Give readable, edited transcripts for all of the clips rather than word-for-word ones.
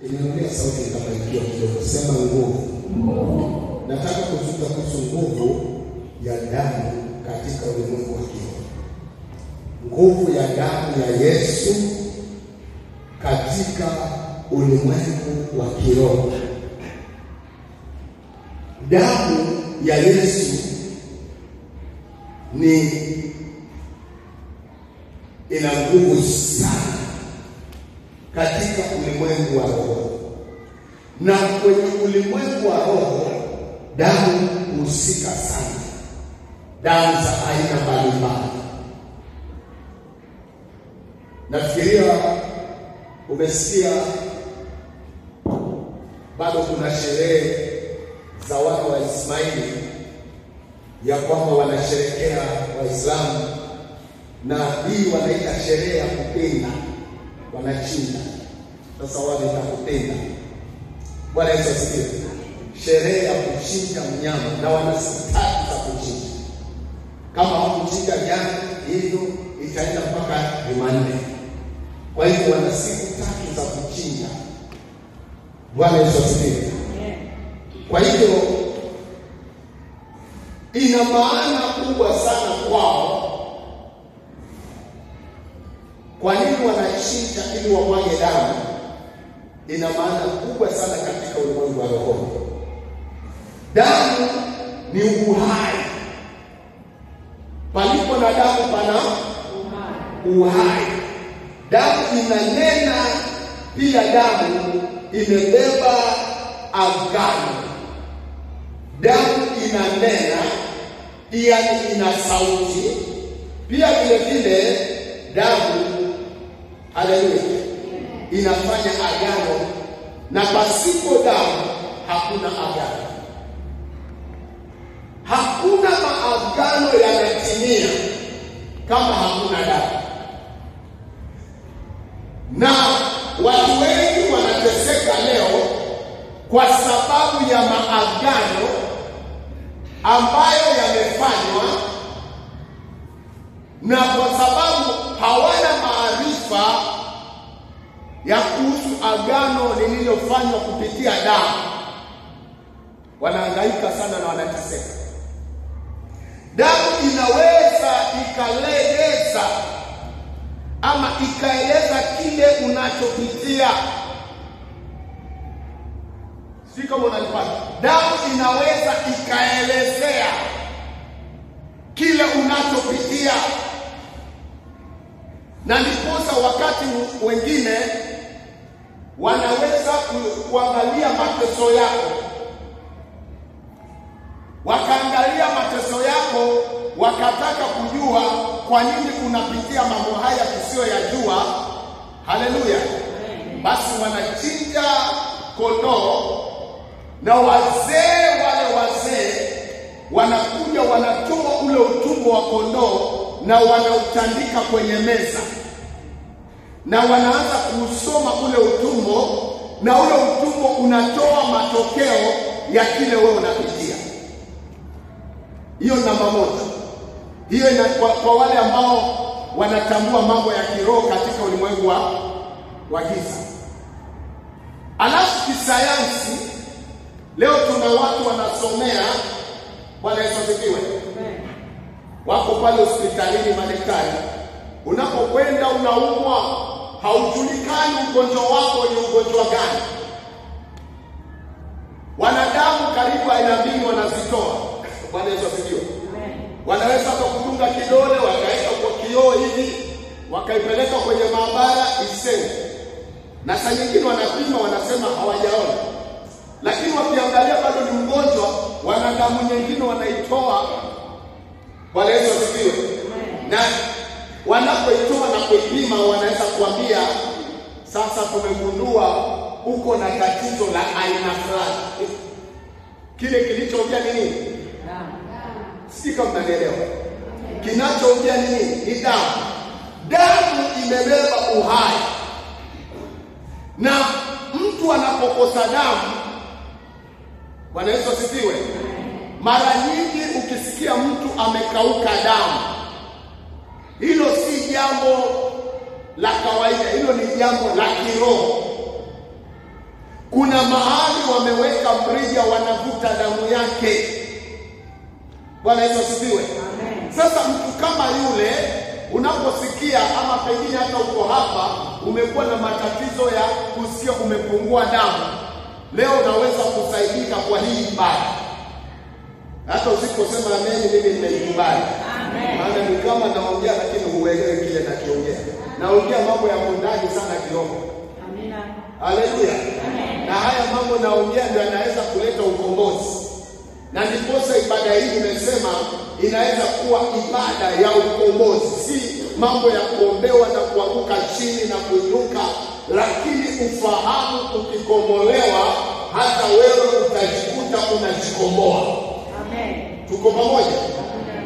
Inaongea sauti kama ikiwa kidogo, sema nguvu. Nataka kuzungumza kuhusu nguvu ya damu katika ulimwengu wa kiroho. Nguvu ya damu ya Yesu katika ulimwengu wa kiroho. Damu ya Yesu ina nguvu sana katika ulimwengu wa roho. Na kwenye ulimwengu wa roho, damu husika sana. Damu za aina mbalimbali. Nafikiria umesikia bado kuna sherehe za wana wa Ismaili ya kwamba wanasherekea Waislamu, na hii wanaita sherehe ya kupenda, wanachinja. Sasa wanaita kupenda. Bwana Yesu asifiwe. Sherehe ya kuchinja mnyama, na wana siku 3 za kuchinja. Kama hakuchinja jana, hivyo itaenda mpaka Jumanne. Kwa hivyo wana siku 3 za kuchinja. Bwana Yesu asifiwe. Kwa hivyo ina maana kubwa sana kwao. Kwa nini wanachinja ili wamwage damu? Ina maana kubwa sana katika ulimwengu wa roho. Damu ni uhai. Palipo na damu pana uhai. Damu inanena, pia damu imebeba agano. Damu inanena, pia ina sauti. Pia vile vile damu, haleluya, inafanya agano, na pasipo damu hakuna agano. Hakuna maagano yanatimia kama hakuna damu. Na watu wengi wanateseka leo kwa sababu ya maagano ambayo yamefanywa, na kwa sababu hawana maarifa ya kuhusu agano lililofanywa kupitia damu, wanahangaika sana na wanateseka. Damu inaweza ikaeleza ama ikaeleza kile unachopitia. Sika unanipata? Damu inaweza ikaelezea kile unachopitia. Na ndiposa wakati wengine wanaweza kuangalia mateso yako, wakaangalia mateso yako, wakataka kujua kwa nini unapitia mambo haya tusiyo yajua. Haleluya. Basi wanachinja kondoo, na wazee wanakuja, wanatoa ule utumbo wa kondoo na wanautandika kwenye meza, na wanaanza kusoma ule utumbo, na ule utumbo unatoa matokeo ya kile wewe unapitia. Hiyo namba moja. Hiyo kwa wale ambao wanatambua mambo ya kiroho katika ulimwengu wa giza. Alafu kisayansi, leo tuna watu wanasomea. Bwana Yesu asifiwe. Wako pale hospitalini madaktari. Unapokwenda unaumwa, haujulikani ugonjwa wako ni ugonjwa gani. Wanadamu karibu aina 2 wanazitoa. Bwana Yesu asifiwe. Wanaweza kukudunga kidole, wakaweka kwa kioo hivi, wakaipeleka kwenye maabara iseme. Na saa nyingine wanapima, wanasema hawajaona. Lakini wakiangalia bado ni mgonjwa, wanadamu nyingine wanaitoa. Bwana Yesu asifiwe. Na wanapoitoa na kuipima, wanaweza kuambia, sasa tumegundua uko na tatizo la aina fulani. Kile kilichoongea ni nini? Sika mnaelewa. Kinachoongea ni nini? Ni damu. Damu imebeba uhai. Na mtu anapokosa damu, Bwana Yesu asifiwe, mara nyingi ukisikia mtu amekauka damu, hilo si jambo la kawaida, hilo ni jambo la kiroho. wameweka mrija, wanavuta damu yake. Bwana Yesu asifiwe. Sasa mtu kama yule unaposikia, ama pengine hata uko hapa umekuwa na matatizo ya kusikia umepungua damu, leo unaweza kusaidika kwa hii ibada. Hata usiposema amen, mimi nimekubali. Maana ni kama naongea lakini huelewi kile nakiongea. Naongea mambo ya ndani sana kiroho. Amina. Haleluya. Na haya mambo naongea ndio yanaweza kuleta ukombozi. Na ndiposa ibada hii nimesema inaweza kuwa ibada ya ukombozi, si mambo ya kuombewa na kuanguka chini na kuinuka, lakini ufahamu ukikombolewa hata wewe utajikuta unajikomboa. Amen. Tuko pamoja?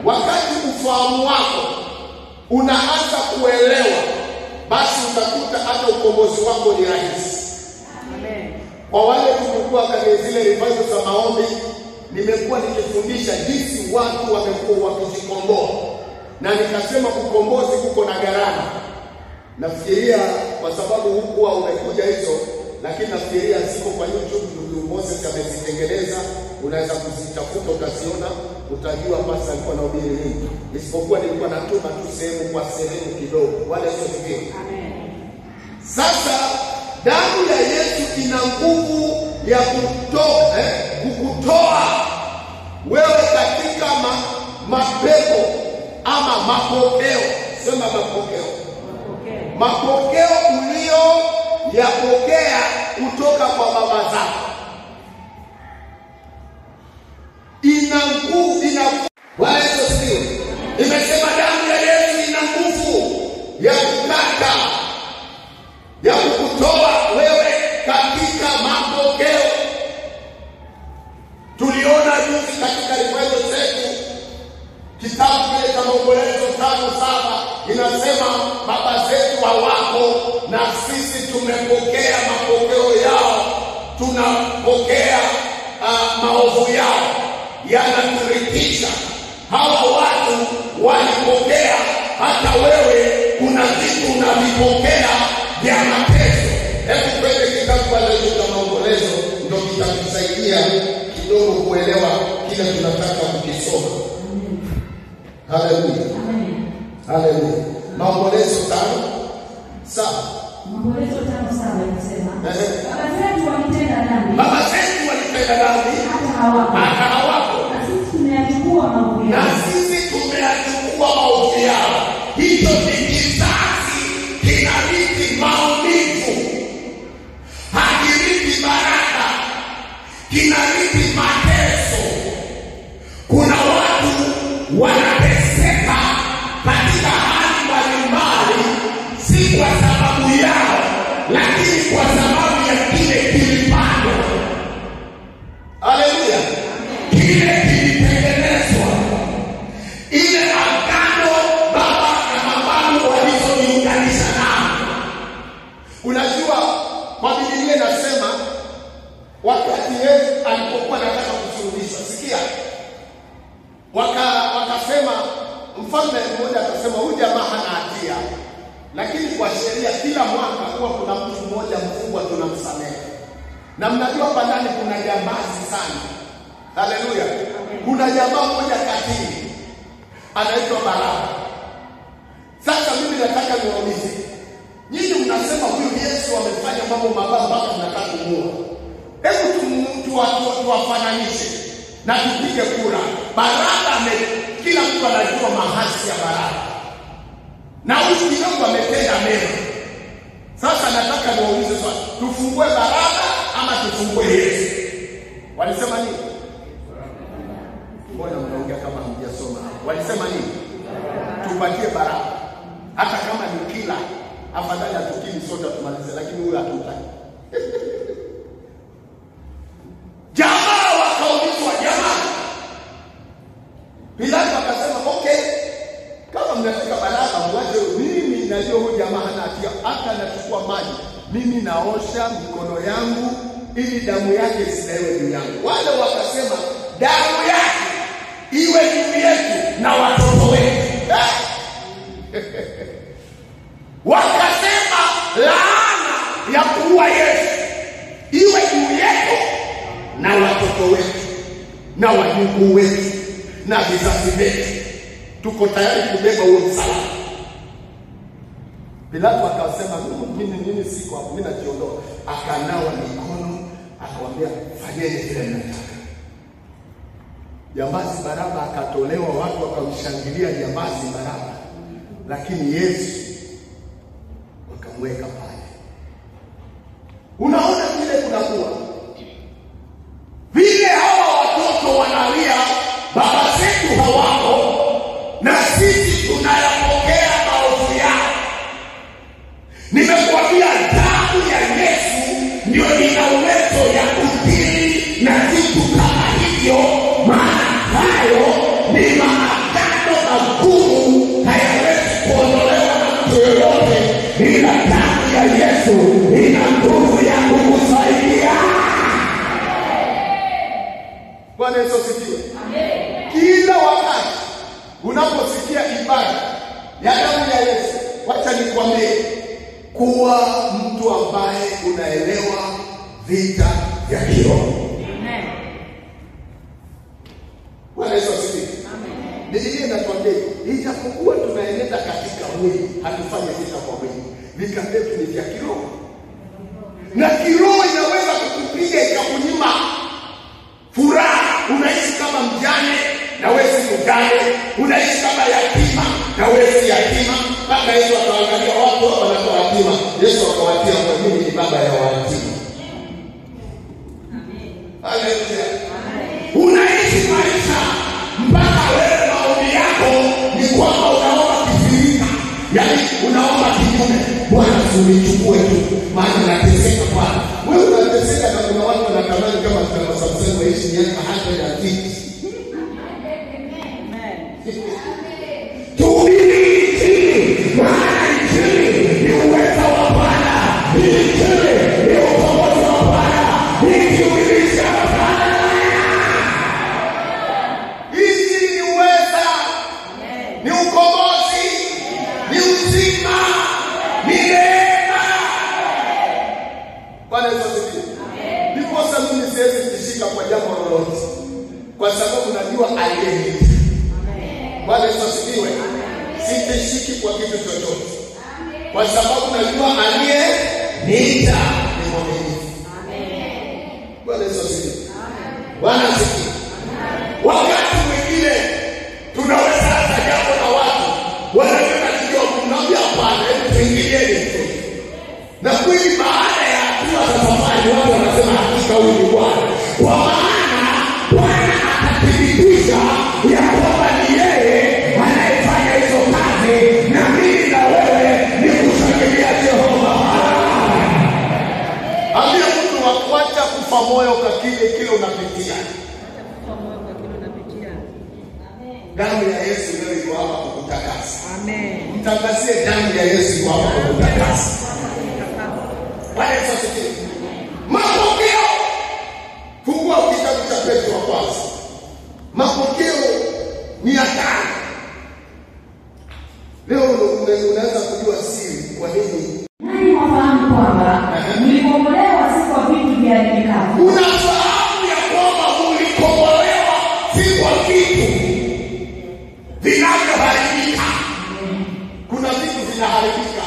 Wakati ufahamu wako unaanza kuelewa, basi utakuta hata ukombozi wako ni rahisi. Amen. Kwa wale tulikuwa kwenye zile revival za maombi, nimekuwa nikifundisha jinsi watu wamekuwa wakijikomboa, na nikasema ukombozi uko na gharama. Nafikiria kwa sababu huku umekuja hizo, lakini nafikiria ziko kwa YouTube, ndugu Moses amezitengeneza, unaweza kuzitafuta ukaziona, utajua pasa alikuwa na ubiri nini. Isipokuwa nilikuwa natuma tu sehemu kwa sehemu kidogo. Wala sio vingine. Amen. Sasa damu ya Yesu ina nguvu ya kukutoa wewe katika mapepo ama mapokeo. Sema mapokeo. Mapokeo ulio yapokea kutoka kwa baba zako. Ina nguvu, Bwana Yesu asifiwe. Nimesema damu ya Yesu ina nguvu ya kukata, ya kukutoa wewe katika mapokeo. Tuliona juzi katika ripoti zetu kitabu kile cha Maombolezo 5:7 inasema baba zetu hawako na sisi tumepokea mapokeo yao, tunapokea maovu yao, yanaturidhisha. Hawa watu walipokea, hata wewe kuna vitu unavipokea vya mateso. Hebu twende kitabu cha Maombolezo, ndio kitakusaidia kidogo kuelewa kile tunataka kukisoma. Haleluya. Haleluya. Maombolezo 5:7. Maombolezo 5:7 inasema, baba zetu walitenda dhambi. Baba zetu walitenda dhambi. Hata hawapo. Na sisi tumeyachukua maovu yao. Na sisi tumeyachukua maovu yao. Hicho ni kizazi kinarithi maumivu. Hakirithi baraka. Kinarithi mateso. Kuna watu wanateseka katika hali mbalimbali, si kwa sababu yao, lakini kwa sababu ya kile kilipandwa. Haleluya. Kile kilitengenezwa, ile agano baba na mababu walizojiunganisha nao. Unajua kwa Biblia inasema wakati Yesu alipokuwa anataka kusulubishwa, sikia, wakasema, mfalme mmoja akasema huyu jamaa hana hatia, lakini kwa sheria kila mwaka huwa kuna mtu mmoja mfungwa tunamsamehe. Na mnajua hapa ndani kuna jambazi sana. Haleluya. Kuna jamaa mmoja katili anaitwa Baraba. Sasa mimi nataka niwaulize, nyinyi mnasema huyu Yesu amefanya mambo mabaya mpaka mnataka kumuua. Hebu tuwafananishe na tupige kura. Baraba kila mtu anajua mahasi ya Baraba, na huyu kidogo ametenda mema. Sasa nataka niwaulize swali, tufungue Baraba ama tufungue Yesu? Walisema nini? Mbona mnaongea kama hamjasoma? Walisema nini? Tupatie Baraba. Hata kama ni kila, afadhali atukili sote tumalize, lakini huyu hatutaki. Jamaa wakaulizwa, jamaa. Pilato akasema, okay, kama mnataka Baraba mwache, mimi najua huyu jamaa hana hatia, hata anachukua maji, mimi naosha mikono yangu ili damu yake isilewe juu yangu. Wale wakasema damu yake iwe juu yetu na watoto wetu. Wakasema laana ya kuua Yesu iwe juu yetu na wajukuu wetu na vizazi vyetu. Tuko tayari kubeba huo msalaba. Pilato akasema mimi siko hapo, mimi najiondoa. Akanawa mikono, akamwambia fanyeni vile mnataka. Jambazi Baraba akatolewa, watu wakamshangilia jambazi Baraba, lakini Yesu wakamweka pale. Unaona vile kunakuwa vile hawa watoto wanalia baba zetu hawako, na sisi tunayapokea maovu yao. Nimekuambia damu ya Yesu ndio ina uwezo ya kudili na vitu kama hivyo, maana hayo ni maagano magumu, hayawezi kuondolewa na mtu yoyote, ila damu ya Yesu ina nguvu ya kukusaidia. Bwana Yesu asifiwe. Amen. Kila wakati unaposikia ibada ya damu ya Yesu, wacha nikwambie, kuwa mtu ambaye unaelewa vita vya kiroho. Amen. Bwana Yesu asifiwe. Amen. Biblia inatuambia ijapokuwa tunaenenda katika mwili, hatufanye vita kwa mwili. Vita vyetu ni vya kiroho. Na kiroho inaweza kukupiga ikakunyima furaha. Unaishi kama mjane na wewe si mjane, unaishi kama yatima na wewe si yatima. Baba Yesu akaangalia watu hapa wanakuwa yatima, Yesu akawatia kwa mimi ni baba ya yatima. Amen. Haleluya. Unaishi maisha mpaka wewe maombi yako ni kwamba unaomba kifirika, yaani unaomba kinyume. Bwana unichukue tu, maana nateseka Bwana. Wewe unateseka na kuna watu wanatamani kama tunasema waishi miaka 150. Kwa sababu najua aliyeniita. Bwana Yesu asifiwe. Sitashiki kwa kitu chochote. Kwa sababu najua aliyeniita ni mwaminifu. Amen. Bwana Yesu asifiwe. Bwana asifiwe. Wakati mwingine tunaweza hata jambo na watu wanataka kujua kumwambia hapana, hebu tuingilieni tu. Na kweli baada ya hatua za safari watu wanasema hakika huyu ni Bwana. Kwa maana Bwana akathibitisha ya kwamba ni yeye anayefanya hizo kazi, na mimi na wewe ni kushangilia Jehova. Ambia mtu wa kuacha kufa moyo kwa kile unapitia. Damu ya Yesu leo iko hapa kukutakasa. Amen. Mtangazie damu ya Yesu iko hapa kukutakasa. Bwana Yesu asifiwe. Mapokeo. Fungua kitabu cha Petro wa kwanza. Mapokeo ni hatari. Leo unaweza kujua siri kwa nini. Nani wafahamu kwamba mlikombolewa si kwa vitu vya haribikavu. Unafahamu ya kwamba mlikombolewa si kwa vitu vinavyoharibika. Kuna vitu vinaharibika.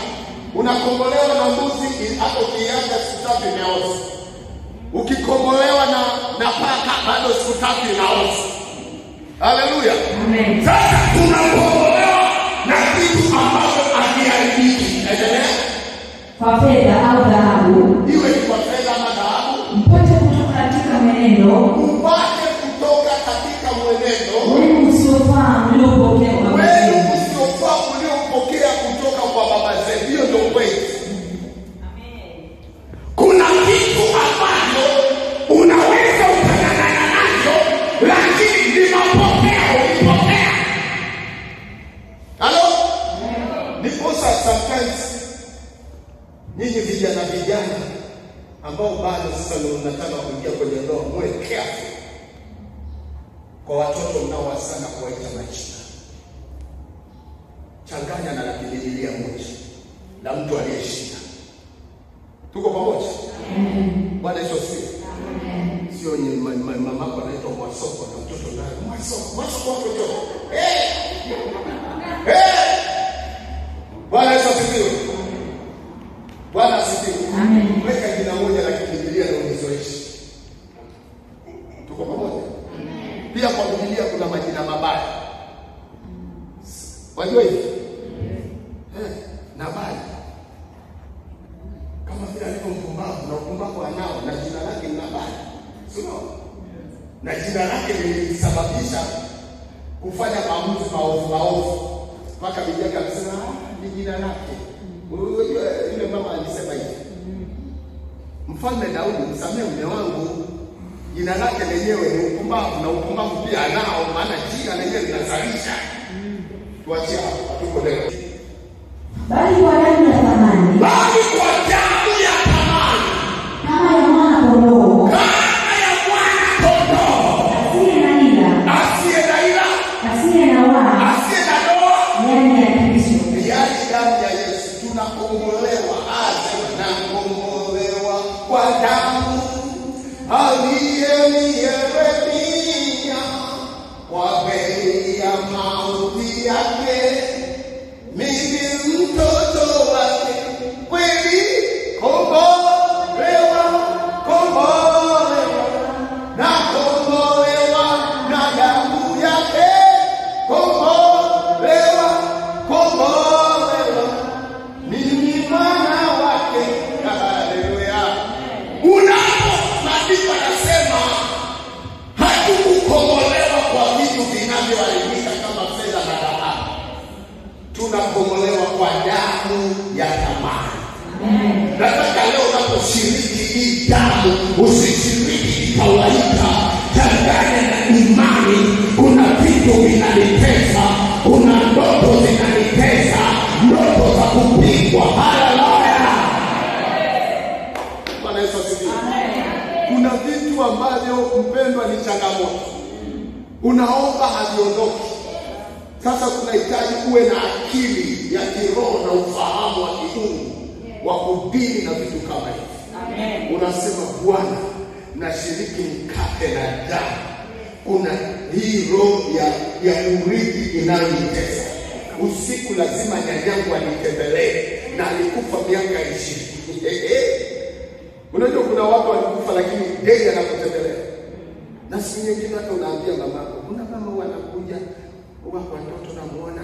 Unakombolewa na mbuzi, hapo kiaga siku 3 imeoza. Ukikombolewa na paka bado siku 3 inaoza. Haleluya. Amen. Sasa tunakombolewa na vitu ambavyo haviharibiki. Endelea. Kwa fedha au dhahabu. Iwe ni kwa fedha ama dhahabu. Mpate kutoka katika mwenendo. Mpate kutoka katika mwenendo. Wenu usiofaa mliopokea kwa baba zenu. Wenu usiofaa mliopokea kutoka kwa baba zenu. Hiyo ndio kweli. Amen. Kuna vitu ambavyo unaweza ukanyang'anya nacho, lakini ni mapokeo ulipokea. Halo? Niposa sometimes nyinyi vijana ambao bado sasa mnataka kuingia kwenye ndoa, muwe careful kwa watoto mnaowasana kuwaita majina. Changanya na Biblia moja na mtu aliyeshinda. Tuko pamoja? Amen. Bwana Yesu asifiwe. Amen. sio mamako anaitwa Mwasoko na mtoto ndani. Mwasoko wako mtoto. Bwana Yesu asifiwe. Bwana asifiwe. Amen. Weka jina moja la Biblia na unizoeshi. Tuko pamoja? Amen. Pia kwa Biblia kuna majina mabaya. Wajua hivi? Nabali. Kama vile alivyo mpumbavu na upumbavu anao na jina lake ni Nabali. Sio? Na jina lake lilisababisha kufanya maamuzi maovu. Mpaka Biblia ikasema ni jina lake. Yule mama alisema hivi. Mfalme Daudi, msamehe mume wangu. Jina lake lenyewe ni upumbavu na upumbavu pia anao, maana jina lenyewe linazalisha. Tuachie hapo, tuko leo. Bali kwa damu ya thamani. Bali kwa damu ya thamani. Kama ya mwana kondoo. Kama ya mwana kondoo. Asiye na ila. Asiye na ila. Asiye na waa. Asiye na doa. Yaani ya Kristo. Yaani damu ya Yesu tunakombolewa. Na kombolewa kwa damu. Aliyeremia kwa bei ya mauti yake. Mimi mtoto wake kweli kombolewa na kombolewa na damu yake. Kombolewa mimi mwana wake. Haleluya. Maandiko yanasema hatukukombolewa kwa vitu vinavyoharibika kama fedha na dhahabu. Tunakombolewa kwa damu ya thamani. Nataka leo unaposhiriki hii damu usishiriki kawaida. Changanya na imani. Kuna vitu vinanitesa, kuna ndoto zinanitesa, ndoto za kupigwa. Haleluya. Bwana Yesu asifiwe. Kuna vitu ambavyo mpendwa ni changamoto. Unaomba haviondoki. Sasa tunahitaji uwe na akili ya kiroho na ufahamu wa kiungu wa kudili na vitu kama hivi. Amen. Unasema Bwana, nashiriki mkate na damu. Kuna hii roho ya urithi inayonitesa. Usiku lazima nyanyangu anitembelee na alikufa miaka 20. Unajua kuna watu walikufa lakini yeye anakutembelea. Na siku nyingine hata unaambia mamako, kuna mama wanakuja wako watoto namuona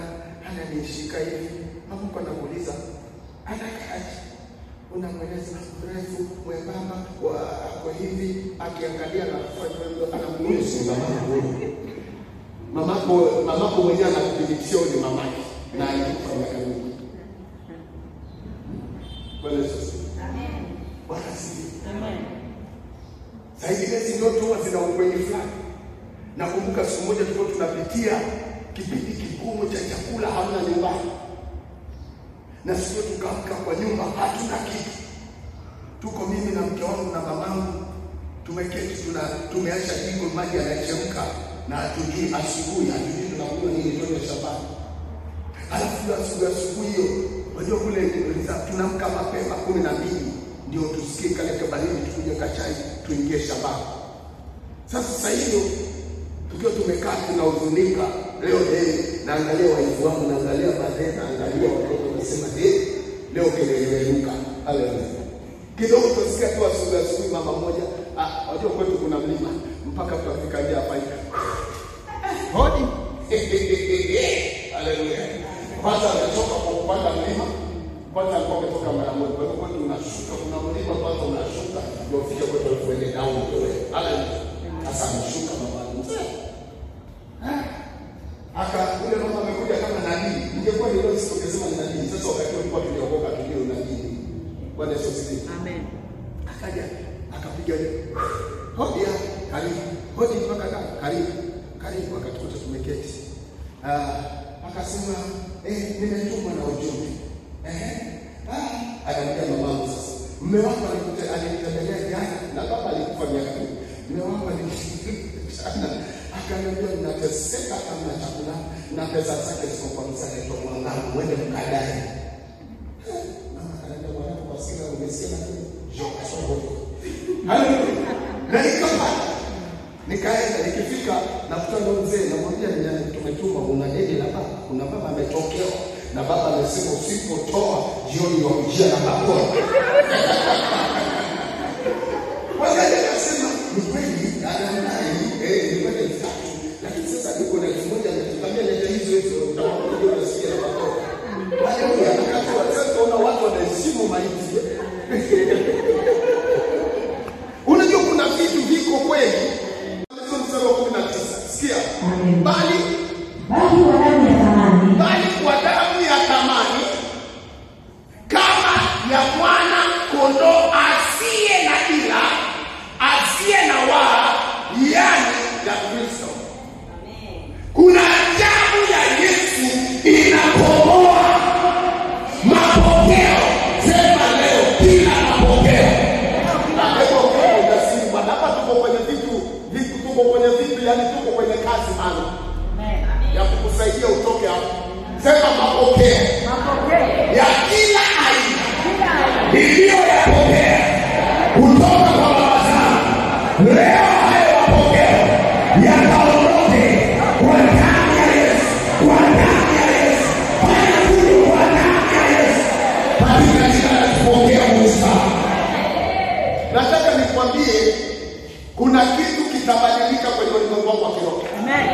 ananishika hivi. Mama anakuuliza anakaaje? Unamweleza mrefu mwembamba kwa hivi akiangalia na kufanya anamuuliza mamako mwenyewe anakudhibitishia ni mamake na alikufa miaka mingi. Bwana Yesu. Amen. Bwana asifiwe. Amen. Zaidi hizi ndoto huwa zina ukweli fulani. Nakumbuka siku moja tulikuwa tunapitia kipindi kigumu cha chakula hamna nyumbani. Na sisi tukaamka kwa nyumba hatuna kitu. Tuko mimi na mke wangu na mamangu tumeketi tumeacha jiko maji yanachemka na hatujui asubuhi tunakula nini twende shambani. Alafu asubuhi hiyo unajua kule tunamka mapema 12 ndio tusikie kale kabalini tukuje kachai tuingie shambani. Sasa hiyo tukiwa tumekaa tunahuzunika leo naangalia waifu wangu naangalia baadaye naangalia watoto nasema leo keleleruka. Haleluya. Kidogo tusikia tu asubuhi mama mmoja wajua kwetu kuna mlima mpaka tutafika nje hapa hivi. Hodi. Haleluya. Kwanza ametoka kwa kupanda mlima. Kwanza alikuwa ametoka mara moja. Kwa hiyo tunashuka kuna mlima kwanza unashuka ndio ufike kwetu tuende down kule. Haleluya. Sasa ameshuka mama. Ule mama amekuja kama nabii. Ningekuwa ni leo sikosema ni nabii. Sasa wakati ulikuwa tuliokoka tulio nabii. Bwana Yesu asifiwe. Amen. Akaja akapiga hodi karibu. Hodi mpaka karibu akatukuta tumeketi. Akasema nimetumwa na ujumbe. Akamwambia mamangu sasa. Mume wako alinitembelea jana na baba alikufa miaka mingi. Mume wako alinitembelea akaniambia ninateseka kama chakula na pesa zake ziko kwa msale kwa mwanangu mwende mkadai. Mama akaniambia bwana kwa sina umesikia nini? Joka songo. Haleluya. Na nikapata Nikaenda, nikifika nakutana na mzee, namwambia tumetuma una deni la baba. Kuna baba ametokea na baba amesema usipotoa jioni wakujia na baba. Wakaja kasema ni kweli anadai ni kweli tatu. Lakini sasa niko na 1,000 nikamwambia leta hizo utakuja unasikia na baba. Haleluya, akatoa. Sasa una watu wanaheshimu maiti. Unajua kuna vitu viko kweli. Mstari wa 19. Sikia. Bali kwa damu ya thamani. Bali kwa damu ya thamani kama ya mwana kondoo asiye na ila, asiye na waa, yani ya Kristo. Kuna ajabu ya Yesu inakomboa mapokeo. Sema leo kila mapokeo. Hapa tuko kwenye vitu tuko kwenye vitu, yani tuko kwenye kazi maalum ya kukusaidia utoke hapo. Sema mapokeo. Ya kila aina niliyoyapokea kutoka kwa baba zangu, leo hayo mapokeo yakaondoke kwa damu ya Yesu, kwa damu ya Yesu, kwa damu ya Yesu, katika jina la kupokea Musa. Nataka nikwambie kuna kitu kitabadilika kwenye ulimwengu wako wa kiroho. Amen.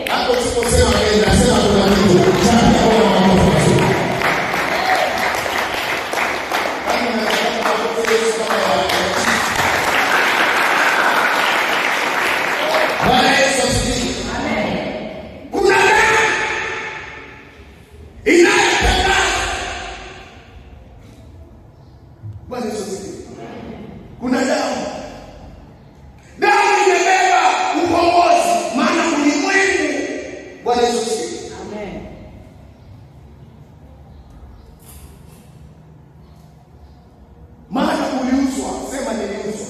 Hapo usiposema amen, nasema kuna kitu. Bwana Yesu asifiwe. Amen. Kuna damu inayotangaza. Bwana Yesu asifiwe. Kuna damu. Damu imebeba ukombozi, maana ulimwengu. Bwana Yesu asifiwe. Amen. Maana uliuzwa, sema niliuzwa.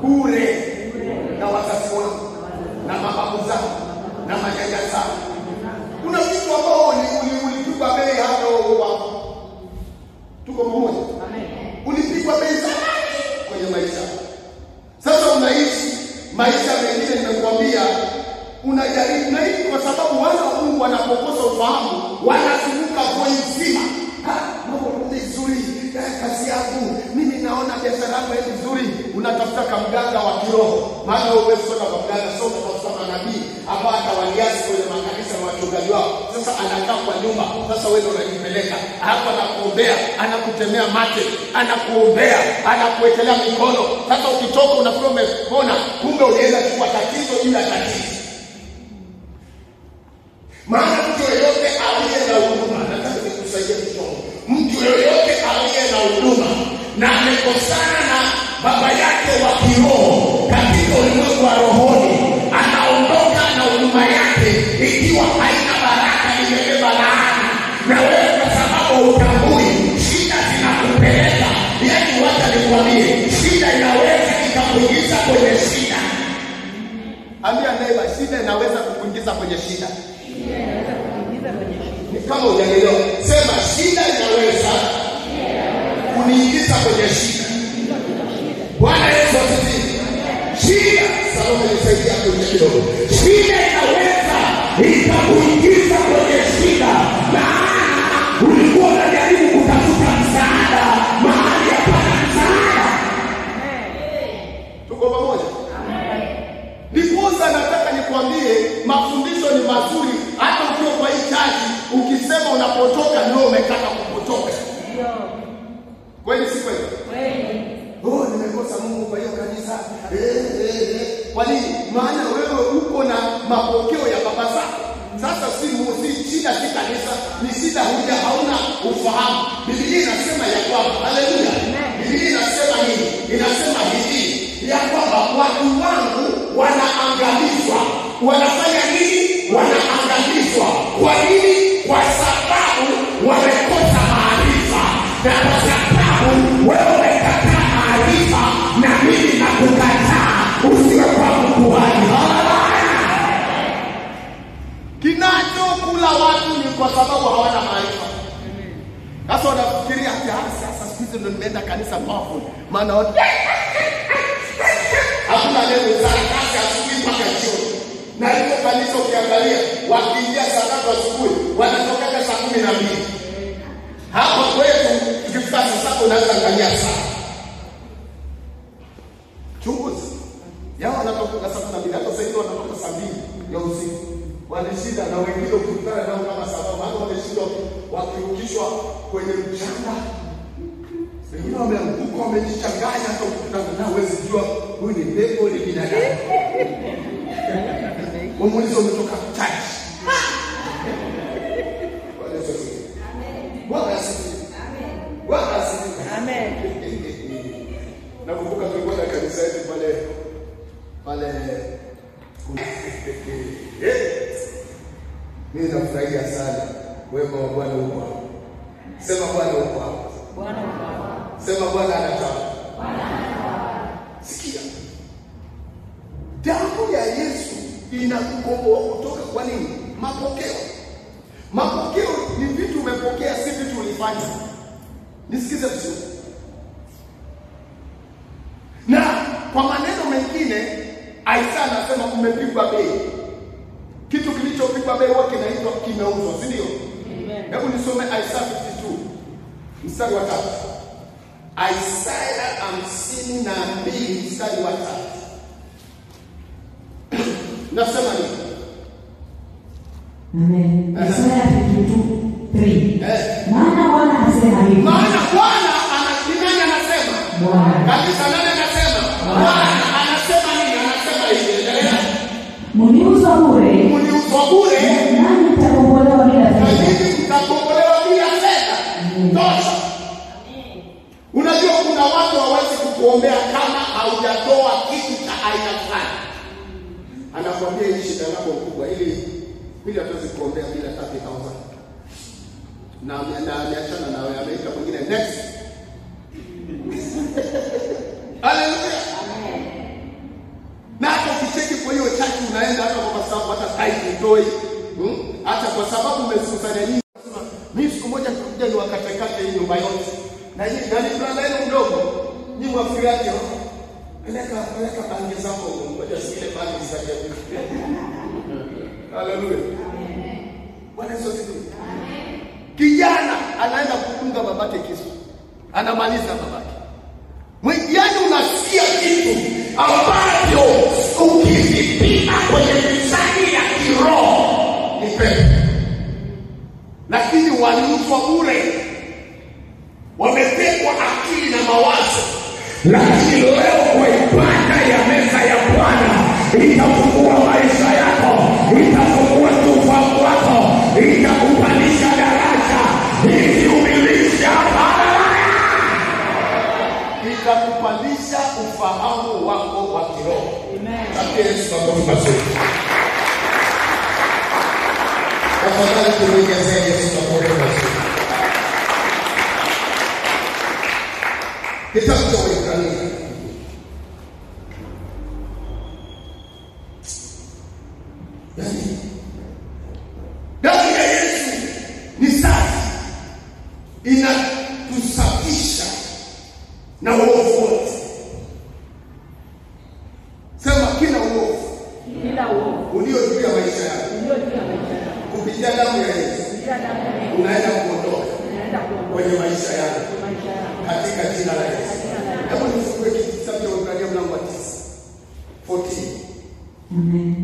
Bure na wazazi wangu na mababu zangu na majanja zangu. Kuna vitu ambao ulipigwa bei hapo wako. Tuko pamoja? Amen. Ulipigwa bei zamani kwenye maisha. Sasa unaishi maisha mengine, nimekuambia unajaribu na hivi kwa sababu wana wa Mungu wanapokosa ufahamu wanazunguka kwa nzima. Mambo ni vizuri, kazi yangu mimi naona biashara yangu ni vizuri. Unatafuta kamganga wa kiroho, maana wewe sio kwa mganga, sio kwa manabii. Hapa hata waliasi kwenye makanisa na wachungaji wao. Sasa anakaa kwa nyumba, sasa wewe unajipeleka hapa, anakuombea, anakutemea mate, anakuombea, anakuwekelea mikono. Sasa ukitoka unafikiri umepona, kumbe ulienda kwa tatizo ila tatizo. Maana mtu yoyote aliye na huduma, nataka nikusaidie kidogo. Mtu yoyote aliye na huduma na amekosana na baba yake wa kiroho katika ulimwengu wa rohoni, anaondoka na huduma yake ikiwa haina baraka, imebeba laana. Na wewe kwa sababu utambui, shida zinakupeleka. Yaani wacha nikwambie, shida inaweza ikakuingiza kwenye shida. Ambia neighbor, shida inaweza kukuingiza kwenye shida. Ni kama hujanielewa, sema shida inaweza kuniingiza kwenye shida. Bwana Yesu asifiwe. Shida, Salome nisaidia kwenye kidogo. Shida inaweza ikakuingiza kwenye shida. Maana ulikuwa unajaribu kutafuta msaada mahali hapana msaada. Tuko pamoja? Ndiposa nataka nikwambie mafundisho ni mazuri. Hata ukiwa kwa hii kazi, ukisema unapotoka ndio umekata kupotoka. Ndio. Kweli si kweli? Kweli. Nimekosa Mungu kwa hiyo kanisa. Kwa nini? Maana wewe uko na mapokeo ya baba zako. Sasa si shida si kanisa, ni shida hauna ufahamu. Biblia inasema ya kwamba, haleluya. Biblia inasema nini? Inasema hivi, ya kwamba watu wangu wanaangamizwa. Wanafanya nini? Wanaangamizwa. Kwa nini? Kwa sababu wamekosa maarifa. Na kwa sababu wewe umekataa maarifa, na mimi nakukataa usiwe kwangu kuhani. Kinachokula watu ni kwa sababu hawana maarifa. Sasa wanafikiria sasa siku hizi ndio nimeenda kanisa powerful. Maana watu hakuna leo sana kasi wakiingia saa 3 asubuhi wanatoka saa 12. Hapa kwetu ikifika saa 7 unaanza kuangalia saa. Chunguzi. Yao wanatoka saa 12, hata sasa hivi wanatoka saa 2 ya usiku. Wanashinda na wengine ukutana nao kama sababu hata wameshinda wakirukishwa kwenye mchanga. Wengine wameanguka wamejichanganya hata ukutana nao huwezi jua huyu ni pepo ni binadamu. Wamuulize umetoka church. Bwana asifiwe. Bwana asifiwe. Amen. Nakumbuka tulikuwa na kanisa yetu pale mimi nafurahia sana wema wa Bwana uko hapo. Sema Bwana uko hapo. Bwana uko hapo. Sema Bwana anatawala. Bwana anatawala. Sikia. Damu ya Yesu inakukomboa kutoka kwa nini? Mapokeo. Mapokeo ni vitu umepokea, si vitu ulifanya. Nisikize vizuri. Na kwa maneno mengine Isaya anasema umepigwa bei. Kitu kilichopigwa bei wake kinaitwa kimeuzwa, si ndio? Amen. Hebu nisome Isaya 52 mstari wa 3. Isaya 52 mstari wa 3. Nasema nini? Amen. Isaya 52:3. Maana Bwana anasema hivi. Maana Bwana anasema. Bwana. Kabisa nani anasema? Bwana anasema nini? Anasema hivi. Endelea. Mniuzwa bure. Mniuzwa bure. Nani mtakombolewa bila fedha? Nani mtakombolewa bila fedha? Tosha. Unajua kuna watu hawezi kukuombea kama haujatoa kitu cha aina fulani. Anakuambia hii shida yako kubwa ili hatuwezi kuombea bila 30,000. Na ameachana nawe, ameita mwingine next. Haleluya. Amen. Na hapo kicheki kwa hiyo church unaenda hata kwa sababu hata site utoi. Hata kwa sababu umekusanya nyingi. Mimi siku moja nitakuja ni wakatekate hii nyumba yote. Na ni brother yenu mdogo, ni mwafrika. Peleka bangi zako, ngoja sikile bangi zake. Haleluya. Amen. Bwana Yesu asifiwe. Amen. Kijana anaenda kufunga babake kisu. Anamaliza babake. Yaani unasikia kitu ambacho ukipima kwenye mizani ya kiroho ni pepo. Lakini waliuzwa bure. Wametekwa akili na mawazo. Lakini leo kwa ibada ya meza ya Bwana itafungua maisha yako, itafungua ufahamu wako, itakupandisha daraja, itakumilisha itakupandisha ufahamu wako wa kiroho. Amen. Yesu mazuri. Tafadhali tuongezee Yesu mazuri. Kitabu cha Waebrania damu ya Yesu ni safi, inatusafisha na uovu wote. Sema kila uovu ulio juu ya maisha yako kupitia damu ya Yesu unaenda kuondoka kwenye maisha yako katika jina la Yesu. Hebu nifungue kitabu cha Waebrania mlango wa 9:14. Amen.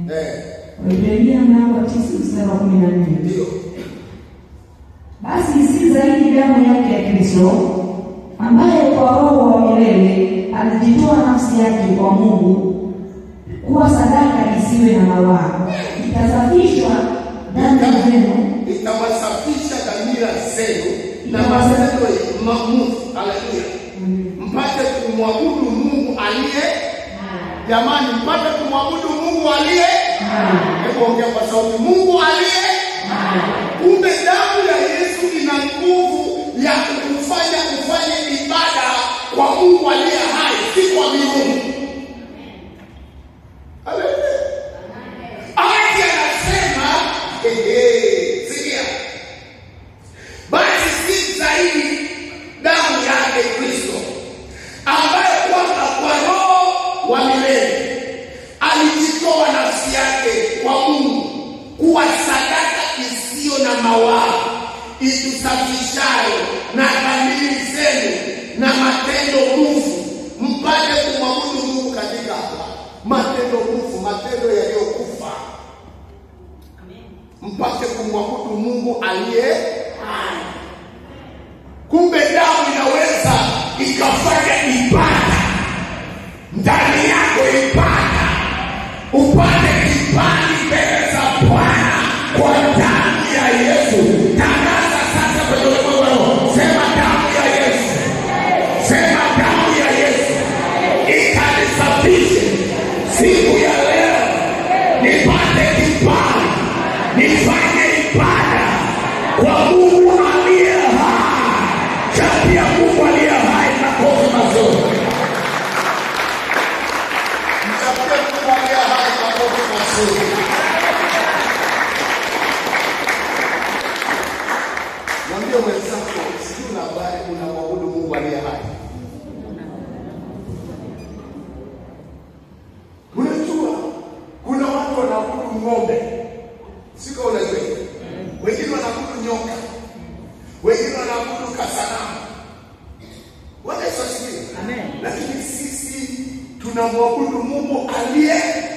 Waebrania mlango wa 9 mstari wa 14. Ndio. Basi si zaidi damu yake ya Kristo ambaye kwa roho wa milele alijitoa nafsi yake kwa Mungu kuwa sadaka isiwe na mawaa, itasafishwa dhambi zenu, itawasafisha dhamira zenu na matendo ya maovu. Haleluya. Mpate kumwabudu Mungu aliye jamani, mpate kumwabudu Mungu aliye hebu ongea kwa sauti, Mungu aliye kumbe damu ya Yesu ina nguvu ya kufanya ufanye ibada kwa Mungu aliye hai, si kwa miungu. Haleluya. Aya anasema sikia. Basi si zaidi damu yake Kristo ambaye kwamba kwa roho wa milele alijitoa nafsi yake kwa Mungu kuwa sadaka isafishayo na dhamiri zenu na matendo mufu, mpate kumwabudu Mungu katika matendo mufu, matendo yaliyokufa. Mpate kumwabudu Mungu aliye hai. Kumbe damu inaweza ikafanya ibada ndani yako, ibada upate kibali mbele za Bwana kwa damu ya Yesu. Tangaza sasa kwenye ulimwengu, sema damu ya Yesu, sema damu ya Yesu ikanisafishe siku ya leo, nipate kibali, nifanye ibada kwa Mungu aliye hai. Chapia ya Mungu aliye hai, makofi mazuri. Chapia ya Mungu aliye hai, makofi mazuri. Mwambie mwenzako, sijui na habari unamwabudu Mungu aliye hai. Unajua kuna watu wanaabudu ng'ombe, siko unajua. Wengine wanaabudu nyoka, wengine wanaabudu kasanamu. Bwana Yesu asifiwe. Amen. Lakini sisi tunamwabudu Mungu aliye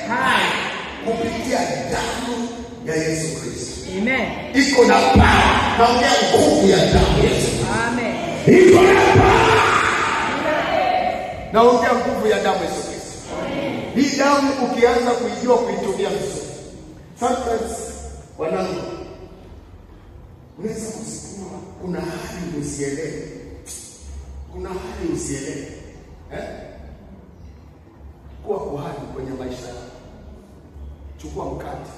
hai kupitia damu ya Yesu Kristo. Amen. Iko na power. Naongea nguvu ya damu ya Yesu. Amen. Iko na power. Naongea nguvu ya damu ya Yesu Kristo. Amen. Hii damu ukianza kuijua, kuitumia vizuri, sometimes wanangu unaweza kusikia kuna hali usielewe. Kuna hali usielewe. Kuwa kuhani kwenye maisha yako. Chukua mkate,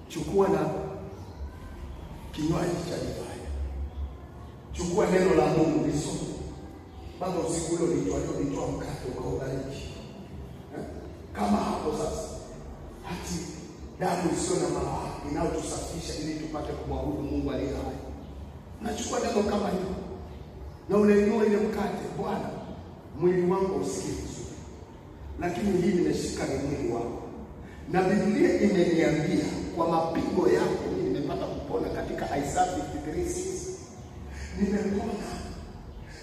chukua na kinywaji cha divai, chukua neno la Mungu lisome. Baba, usiku ule nitoa mkate ukaubariki. Kama hapo sasa, hati damu isiyo na mawaa inayotusafisha ili tupate kumwabudu Mungu aliye hai. Nachukua neno kama hilo na unainua ile mkate. Bwana, mwili wangu usikie vizuri, lakini hii nimeshika ni mwili wako, na Biblia imeniambia kwa mapigo yako mimi nimepata kupona, katika Isaiah 53:6 nimepona.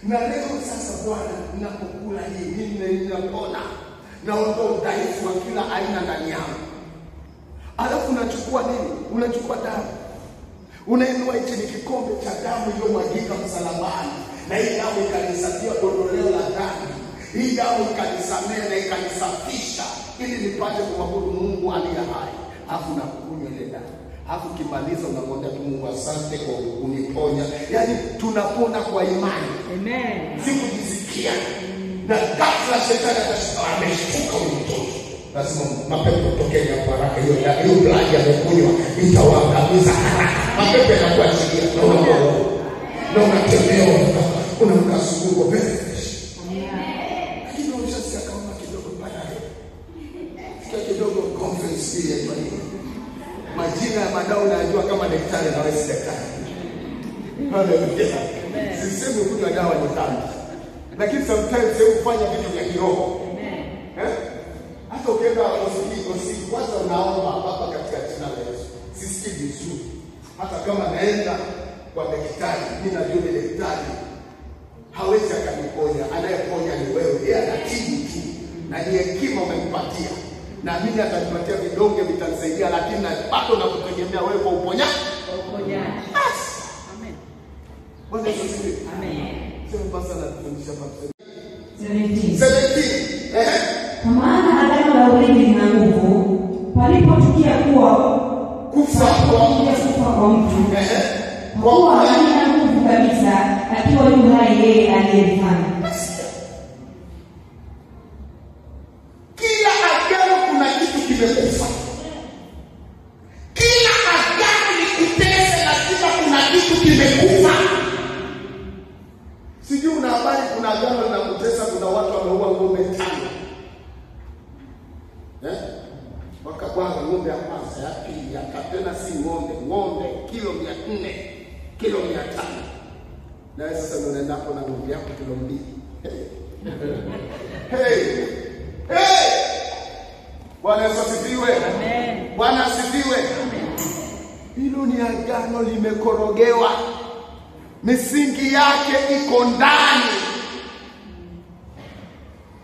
Na leo sasa Bwana, ninapokula hii mimi ninapona, naondoa udhaifu wa kila aina ndani yangu. Alafu unachukua nini? Unachukua damu, unainua hichi ni kikombe cha damu iliyomwagika msalabani, na hii damu ikanisafia ondoleo la dhambi. Hii damu ikanisamehe na ikanisafisha ili nipate kumwabudu Mungu aliye hai. Alafu nakunywa ile damu. Alafu kimaliza unamwambia tu Mungu asante kwa kuniponya. Yaani tunapona kwa imani. Amen. Sikujisikia. Na ghafla shetani ameshtuka mtoto. Lazima mapepo tokee kwa haraka. Hiyo blood amekunywa itawaangamiza haraka. Mapepo yanakuachilia na unaona. Na unatembea unaamka asubuhi kwa fresh. Lakini unashasikia kama kidogo baadaye. Sikia kidogo conference ile ya majina ya madao unajua kama daktari na wewe si daktari. Haleluya. Sisemi kunywa dawa ni dhambi. Lakini sometimes wewe ufanya vitu vya kiroho. Amen. Hata ukienda hospitali kwanza unaomba hapa katika jina la Yesu. Sisikii vizuri. Hata kama naenda kwa daktari, mimi najua ni daktari hawezi akaniponya, anayeponya ni wewe. Yeye anatibu tu na ni hekima umempatia, na mimi atanipatia vidonge vitanisaidia, lakini bado nakutegemea wewe kwa uponyaji. Amen. Bwana Yesu asifiwe. Amen. Sema basi na kufundisha basi 17. Kwa maana agano la urithi lina nguvu, palipotukia kuwa kufa kwa mtu, kwa kuwa halina nguvu kabisa akiwa yu hai yeye aliyefanya. Kila agano kuna kitu kimekufa. Kila agano ni kutesa, lazima kuna kitu kimekufa. Sijui una habari, kuna agano la kutesa, kuna watu wameua ng'ombe 5. Wakabwaga ng'ombe ya kwanza, ya pili, ya tena si ng'ombe kilo 400, kilo 500. Na sasa unaenda hapo na ng'ombe yako kilo 2. Hey! Bwana asifiwe. Amen. Bwana asifiwe. Amen. Hilo Hilo ni agano limekorogewa, misingi yake iko ndani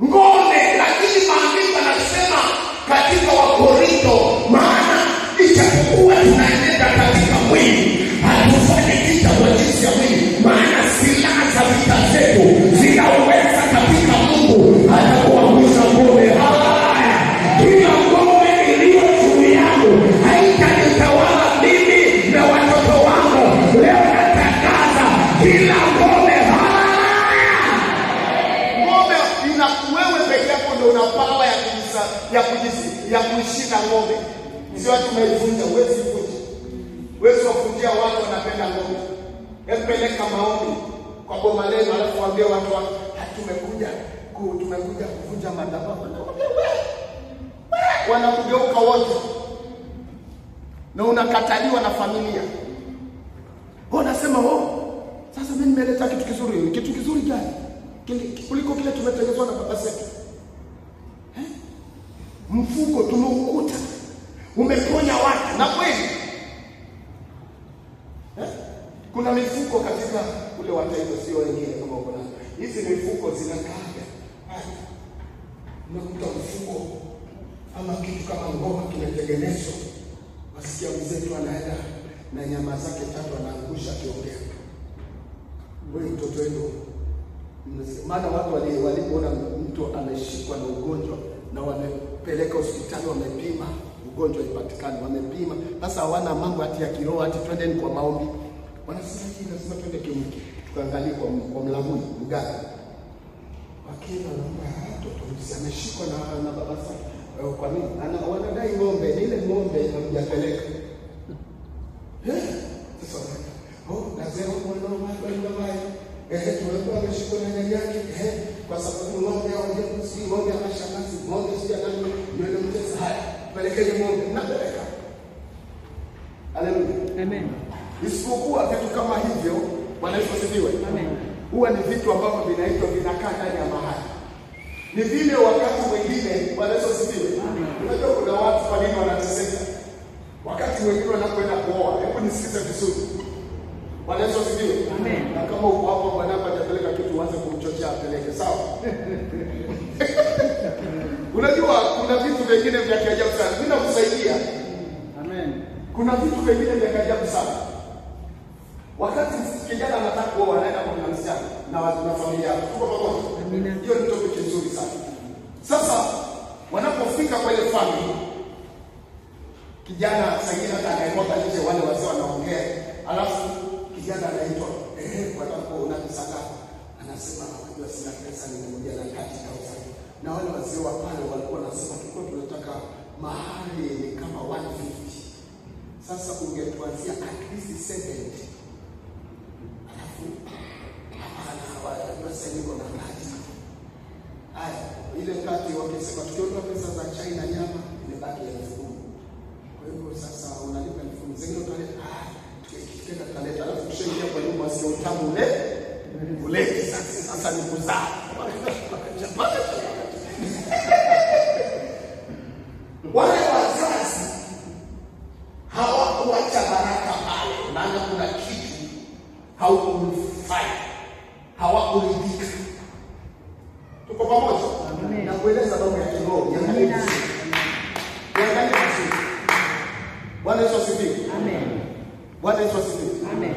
ngome. Lakini maandiko yanasema katika Wakorintho, maana ijapokuwa tunaenenda katika mwili, hatufanyi vita kwa jinsi ya mwili, maana silaha za vita zetu zinaweza katika Mungu hata kuangusha ngome. Haya, kila ngome iliyo juu yangu haitanitawala mimi na watoto wangu. Leo natangaza kila ngome. Haya, ngome inakuwewe peke yako ndio una power ya kuishinda ngome. Sio watu wameivunja, huwezi kuvunja. Wewe kuvunjia watu wanapenda ngome. Empeleka maombi kwa boma leo, alafu waambie watu tumekuja kuvunja madhabahu. Wanakugeuka wote. Na unakataliwa na familia. Unasema sasa mimi nimeleta kitu kizuri. Kitu kizuri gani? Kuliko kile tumetengenezwa na baba zetu. Mfuko tumeukuta. Umeponya watu na kweli. Kuna mifuko katika ule wataifa, sio wengine kama uko nazo. Hizi mifuko zinakaa. Unakuta mfuko ama kitu kama ngoma kimetengenezwa. Wasikia mzee anaenda na nyama zake 3 anaangusha kiongea. Wewe mtoto wenu. Maana watu walipoona mtu ameshikwa na ugonjwa na wamepeleka hospitali, wamepima ugonjwa ipatikane, wamepima. Sasa hawana mambo ati ya kiroho ati twendeni kwa maombi. Wanasema hii lazima twende kliniki tukaangalie kwa mlamuni mganga. Wakina naomba mtoto ameshikwa na baba zake. Kwa nini? Wanadai ng'ombe, ile ng'ombe hamjapeleka. Sasa lazima mwanao mwanao tunakuwa ameshikwa na nyanya yake, kwa sababu ng'ombe hawajakusi, ng'ombe ameshangazi, ng'ombe sija nani ndio mtesa. Haya, pelekeni ng'ombe, napeleka. Haleluya. Amen. Isipokuwa vitu kama hivyo, Bwana Yesu asifiwe. Amen. Huwa ni vitu ambavyo vinakaa ndani ya mahali. Ni vile wakati mwingine, Bwana Yesu asifiwe. Unajua kuna watu kwa nini wanateseka? Wakati wengine wanapoenda kuoa, hebu nisikize vizuri. Bwana Yesu asifiwe. Amen. Na kama uko hapo Bwana hajapeleka kitu uanze kumchochea apeleke, sawa? Unajua kuna vitu vingine vya ajabu sana. Mimi nakusaidia. Amen. Kuna vitu vingine vya ajabu sana. Wakati kijana anataka kuoa, anaenda kwa msichana na familia yake. Tuko pamoja? Amina. Hiyo ni topic nzuri sana. Sasa wanapofika kwa ile family, kijana sasa hata anaenda nje, wale wazee wanaongea, alafu kijana anaitwa watakuwa unakisaka, anasema unajua sina pesa, nimekuja na kati ya usafiri. Na wale wazee wa pale walikuwa wanasema tulikuwa tunataka mahali ni kama 150. Sasa ungetuanzia at least 70. Alafu hapana, basi niko na kati. Haya, ile kati wakisema tukiondoa pesa za China nyama imebaki 10,000. Kwa hivyo sasa unalipa 10,000 zingine utaleta tukikenda kaleta, alafu tushaingia kwa nyumba sio utamu ule sasa ni kuzaa. Wale wazazi hawakuacha baraka pale, maana kuna kitu haukumfanya, hawakuridhika. Tuko pamoja? Amen. Na kueleza mambo ya kiroho ya kanisa. Ya kanisa. Bwana Yesu asifiwe. Amen. Bwana Yesu asifiwe. Amen.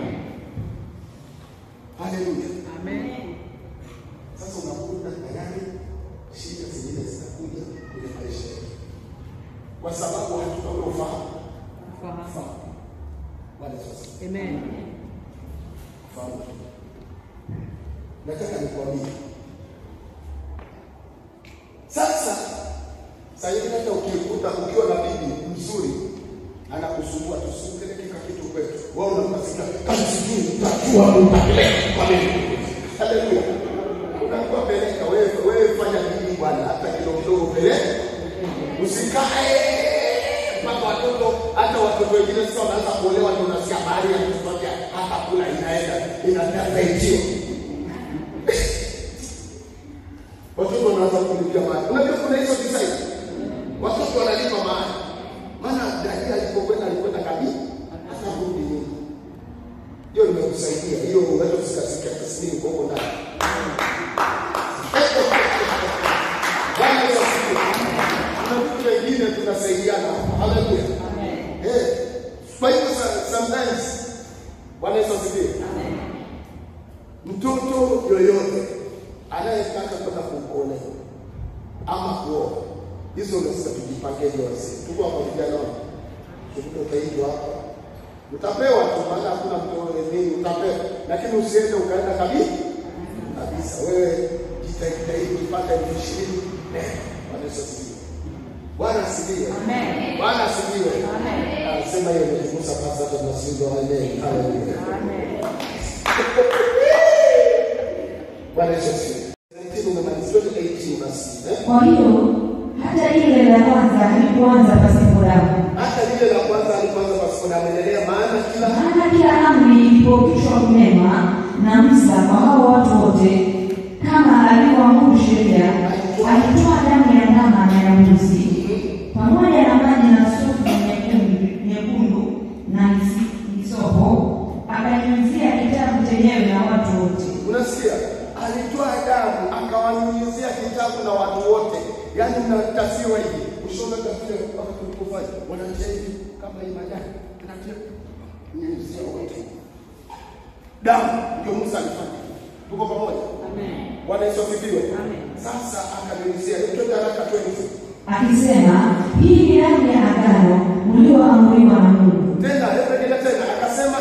Haleluya. Amen. Sasa unakuta tayari shida zingine zinakuja kwenye maisha yetu. Kwa sababu hatuna ufahamu. Bwana Yesu asifiwe. Amen. Fahamu. Nataka nikwambie. Sasa hivi hata ukikuta ukiwa na bibi mzuri anakusumbua, tusipeleke kitu kwetu. Wewe unapasika kama sijui utatua utapeleka kwa nini? Haleluya. Unakuwa peleka wewe fanya nini bwana, hata kidogo peleka. Usikae mpaka hata watoto wengine sasa wanaanza kuolewa, ndio unasikia habari ya mtoto hapa kula inaenda hiyo. Watoto wanaanza kulipia mali. Unajua kuna hizo design. Watoto wanalipa mali. Maana dada alipokwenda kabisa. Akarudi kuoa. Hizo ndio sasa tujipange hiyo wasi. Tuko hapa vijana wao. Tukitoka utaitwa hapa. Utapewa tu, maana hakuna mtu nini utapewa. Lakini usiende ukaenda kabisa. Wewe jitahidi upate 20. Bwana asifiwe. Bwana asifiwe. Amen. Bwana asifiwe. Amen. Sema hiyo ndio sasa tunashinda. Amen. Haleluya. Amen. Bwana asifiwe. Kwa hiyo hata ile la kwanza halikuanza pasipo damu. Hata ile la kwanza halikuanza pasipo damu. Endelea. Maana kila amri ilipokishwa mema na Musa kwa hao watu wote, kama alivyoamuru sheria, alitoa damu ya ndama na ya mbuzi pamoja na maji na sufu nyekundu na hisopo, akanyunyizia kitabu chenyewe na watu wote. Unasikia? Alitoa damu akawanyunyizia kitabu na watu wote. Yaani unatafsiriwa hivi. Usome tafsiri mpaka tulipofanya. Wanatia hivi kama hii majani. Tunatia nyunyizia wote. Damu ndio Musa alifanya. Tuko pamoja? Amen. Bwana Yesu asifiwe. Amen. Sasa akanyunyizia ndio haraka twende. Akisema, hii ni damu ya agano mlioamriwa na Mungu. Tena tena akasema,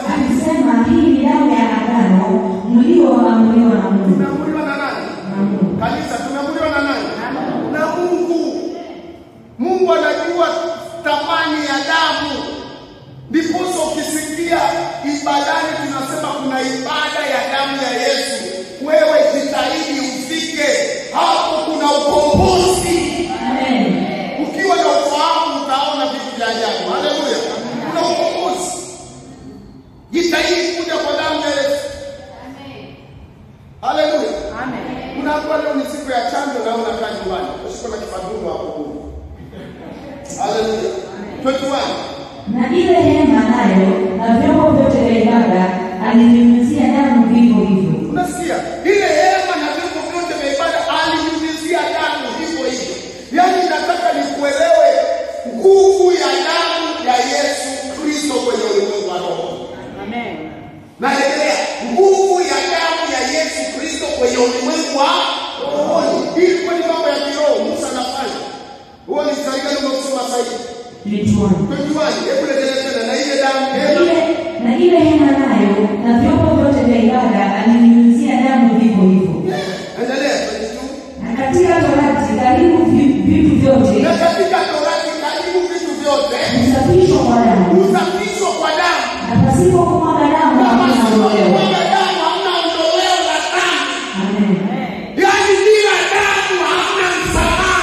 hii ni damu ya agano mlioamriwa na Mungu. Tumeamriwa na nani? Na Mungu. Kanisa tumeamriwa na nani? Na Mungu. Mungu anajua thamani ya damu. Ndipo ukisikia ibadani tunasema kuna ibada ya damu ya Yesu. Wewe jitahidi ufike hapo, kuna ukombozi. Amen. Ukiwa na ufahamu utaona vitu vya ajabu. Haleluya. Kuna ukombozi. Jitahidi kuja kwa damu ya Yesu. Amen. Haleluya. Amen. Kuna watu leo ni siku ya chanjo na unakaa nyumbani. Usiko na kifadhulu hapo. Haleluya. 21. Na ile hema nayo na vyombo vyote vya ibada alinyunyizia damu vivyo hivyo. Unasikia? Ile hema na vyombo vyote vya ibada alinyunyizia damu hivyo hivyo. Yaani nataka nikuelewe nguvu ya damu ya Yesu Kristo kwenye ulimwengu wa roho. Amen. Naendelea. Nguvu ya damu ya Yesu Kristo kwenye ulimwengu wa roho. Hii ni mambo ya kiroho Musa anafanya. Huo ni kaida tunasoma sasa. Na ile hema nayo na vyombo vyote vya ibada alinyunyizia damu vivyo hivyo. Endelea. Na katika Torati karibu vitu vyote. Usafishwa kwa damu. Na pasipo kumwaga damu hamna ondoleo. Amen. Yaani bila damu hamna msamaha.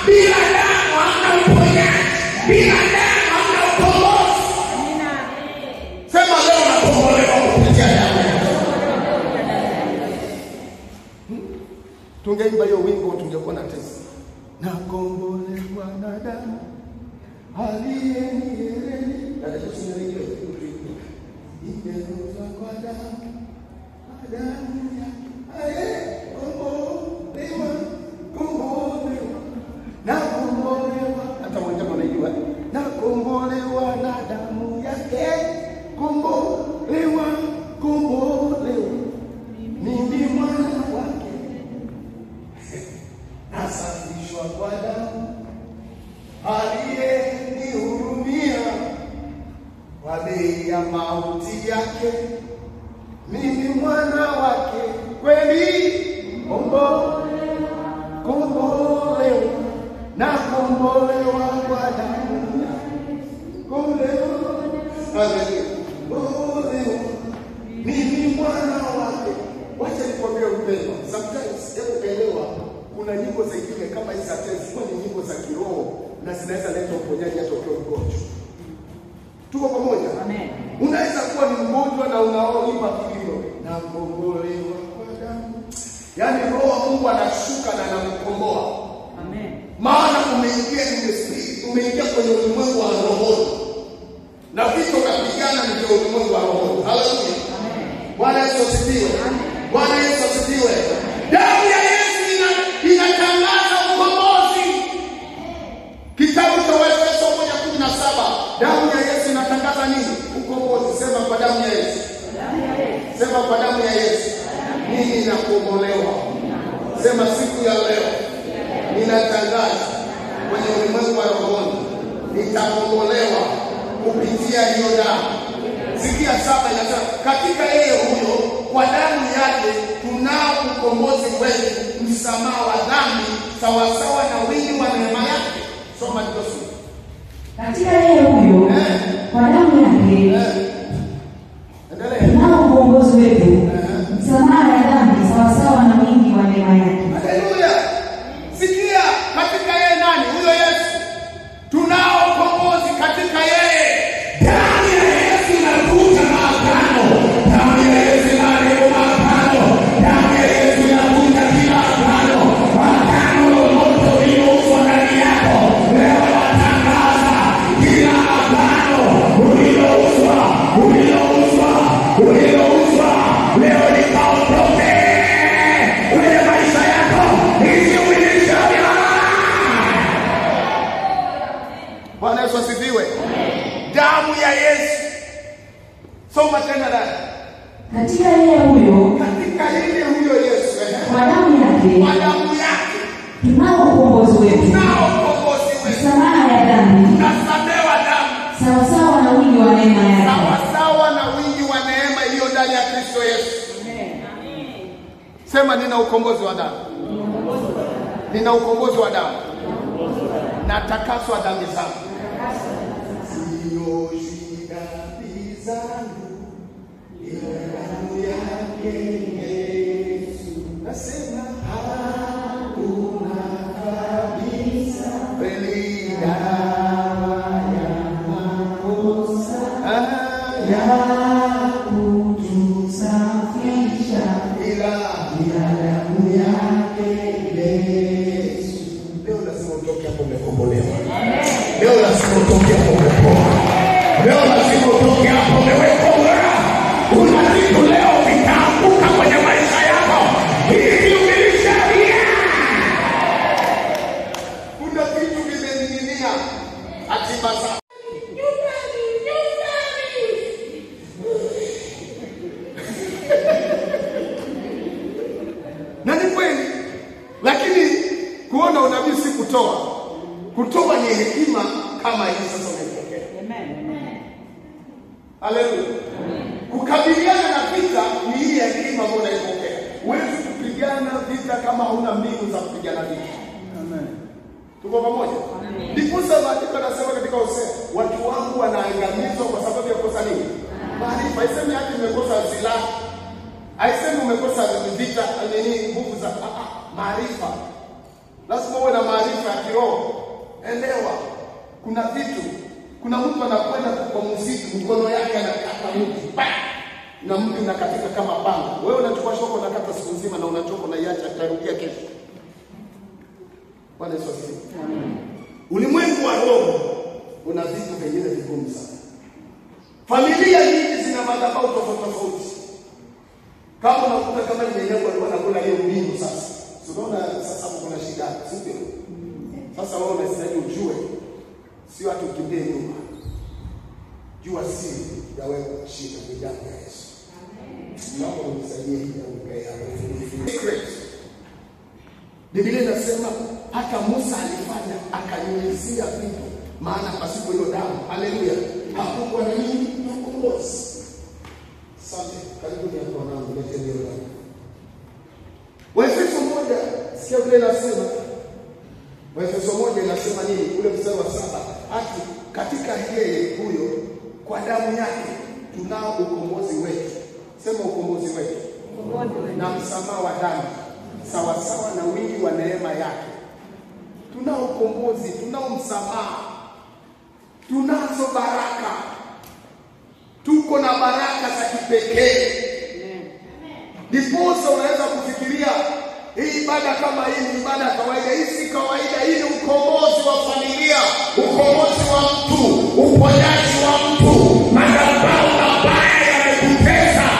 Bila damu hamna uponyaji. Bila damu hamna ukombozi. Amina. Sema leo nakombolewa kupitia damu. Tungeimba hiyo wimbo tungekuwa na tesi. Nakombolewa na damu aliyenieleni. Dada tuseme hiyo. Ingeoza kwa damu. Damu ya nakombolewa. Hata mmoja mnaijua. Nakombolewa na damu yake. Kombolewa. Mimi mwana wake. Nasafishwa kwa damu aliyenihurumia kwa bei ya mauti yake. Mimi mwana wake kweli. Kombolewa na kombolewa kwa damu yake. Kombolewa. Mimi mwana wake. Wacha nikwambie mpendwa, sometimes hebu elewa, kuna nyimbo zingine kama hizi za tenzi, kwa ni nyimbo za kiroho na zinaweza leta uponyaji hata ukiwa mgonjwa. Tuko pamoja? Amen. Unaweza kuwa ni mgonjwa na unaoimba kilio na kombolewa kwa damu. Yaani roho wa Mungu anashuka na anakukomboa. Amen. Maana umeingia in the spirit, umeingia kwenye ulimwengu wa roho. Na vitu kapigana ndio ulimwengu wa roho. Haleluya. Amen. Bwana Yesu asifiwe. Amen. Bwana Yesu asifiwe. Damu ya Yesu inatangaza ukombozi. Kitabu cha Waefeso 1:17. Damu ya Yesu inatangaza nini? Ukombozi. Sema kwa damu ya Yesu. Sema kwa damu ya Yesu. Mimi nakombolewa. Sema siku ya leo ninatangaza kwenye ulimwengu wa rohoni, nitakombolewa kupitia hiyo damu. Sikia 7 inasema katika yeye huyo kwa damu yake tunao ukombozi wetu, msamaha wa dhambi sawasawa na wingi wa neema yake. Soma ndio. Katika yeye huyo kwa damu yake tunao ukombozi wetu, msamaha wa dhambi sawasawa na wingi wa neema yake. Haleluya. Sikia, katika yeye nani? Huyo Yesu. Tunao ukombozi katika yeye. Damu ya Yesu inavuta maagano. Damu ya Yesu inaleta maagano. Damu ya Yesu inavuta kila agano. Agano lolote lililouzwa ndani yako, leo natangaza kila agano lililouzwa leo likaondoke kwenye maisha yako. Bwana Yesu asifiwe. Damu ya Yesu. Soma tena dada. Katika yeye huyo Yesu, kwa damu yake tunao ukombozi wetu, msamaha ya dhambi tunasamehewa dhambi sawasawa na wingi wa neema yake. Sawasawa na wingi wa neema iliyo ndani ya Kristo Yesu. Amen. Sema nina ukombozi wa damu. Nina ukombozi wa damu. Natakaswa dhambi zangu. Sio shida zangu, ila damu yake Yesu. Nasema hakuna kabisa bali dawa ya makosa ya kutusafisha, ila damu yake Yesu. Leo lazima utoke hapo umekombolewa. Leo lazima utoke hapo umepoa. Leo lazima utoke hapo umewekwa huru. Kuna vitu leo vitaanguka kwenye maisha yako. Hivi umelisharia. Kuna vitu vimening'inia. Hatima zako. Na ni kweli. Lakini kuona unabii si kutoa. Kutoa ni hekima kama hii sasa umepokea. Amen. Haleluya. Kukabiliana na vita ni hii hekima ambayo unaipokea. Huwezi kupigana vita kama huna mbinu za kupigana vita. Amen. Tuko pamoja? Amen. Ndipo maandiko yanasema katika Hosea, watu wangu wanaangamizwa kwa sababu ya kosa nini? Maarifa. Haisemi hata umekosa silaha. Haisemi umekosa vita nini, nguvu za maarifa. Lazima uwe na maarifa ya kiroho. Elewa, kuna vitu, kuna mtu anakwenda kwa muziki, mkono yake anakata mti, na mtu unakatika kama panga. Wewe unachukua shoko unakata siku nzima na unachoka na iacha itarudia kesho. Bwana Yesu asifiwe. Amen. Ulimwengu wa roho una vitu vingine vigumu sana. Familia nyingi zina madhabahu tofauti. Kama unakuta kama yenyewe walikuwa nakula hiyo mbingu sasa. Unaona sasa kuna shida, sio? Sasa wewe unastahili ujue, sio hata ukimbie nyuma. Jua siri ya wewe kushinda ni damu ya Yesu. Amen. Naomba unisaidie hii ongea hapo. Secret. Biblia inasema hata Musa alifanya akanyunyizia vitu, maana pasipo hiyo damu, haleluya, hakukuwa na nini? Ukombozi. Asante, karibu ni hapo na mlete hiyo damu. Waefeso 1, sikia vile inasema. Waefeso 1 inasema nini? Ule mstari wa 7, ati katika yeye huyo kwa damu yake tunao ukombozi wetu. Sema ukombozi wetu. Na msamaha wa dhambi sawasawa na wingi wa neema yake. Tunao ukombozi, tunao msamaha. Tunazo baraka. Tuko na baraka za kipekee. Ndiposa unaweza kufikiria hii ibada kama hii ni ibada kawaida. Hii si kawaida, hii ni ukombozi wa familia, ukombozi wa mtu, uponyaji wa mtu. Madhabahu mabaya yamekutesa.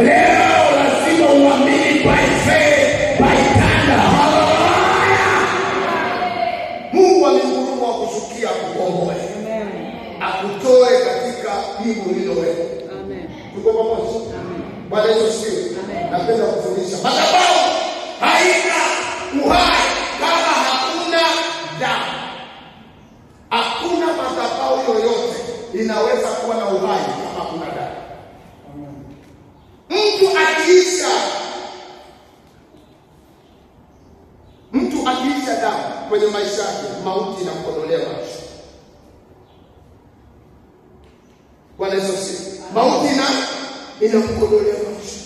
Leo lazima uamini by faith, by tanda. Hallelujah. Mungu amenguruma wa kushukia kukomboe. Amen. Akutoe katika hilo uliloweka. Amen. Tuko pamoja? Amen. Bwana Yesu asifiwe. Napenda kufundisha. Madhabahu haina uhai kama hakuna damu. inaweza kuwa na uhai kama hakuna damu. Mtu akiisha damu kwenye maisha yake, mauti inamkodolea macho. Bwana Yesu asifiwe. Mauti inamkodolea macho.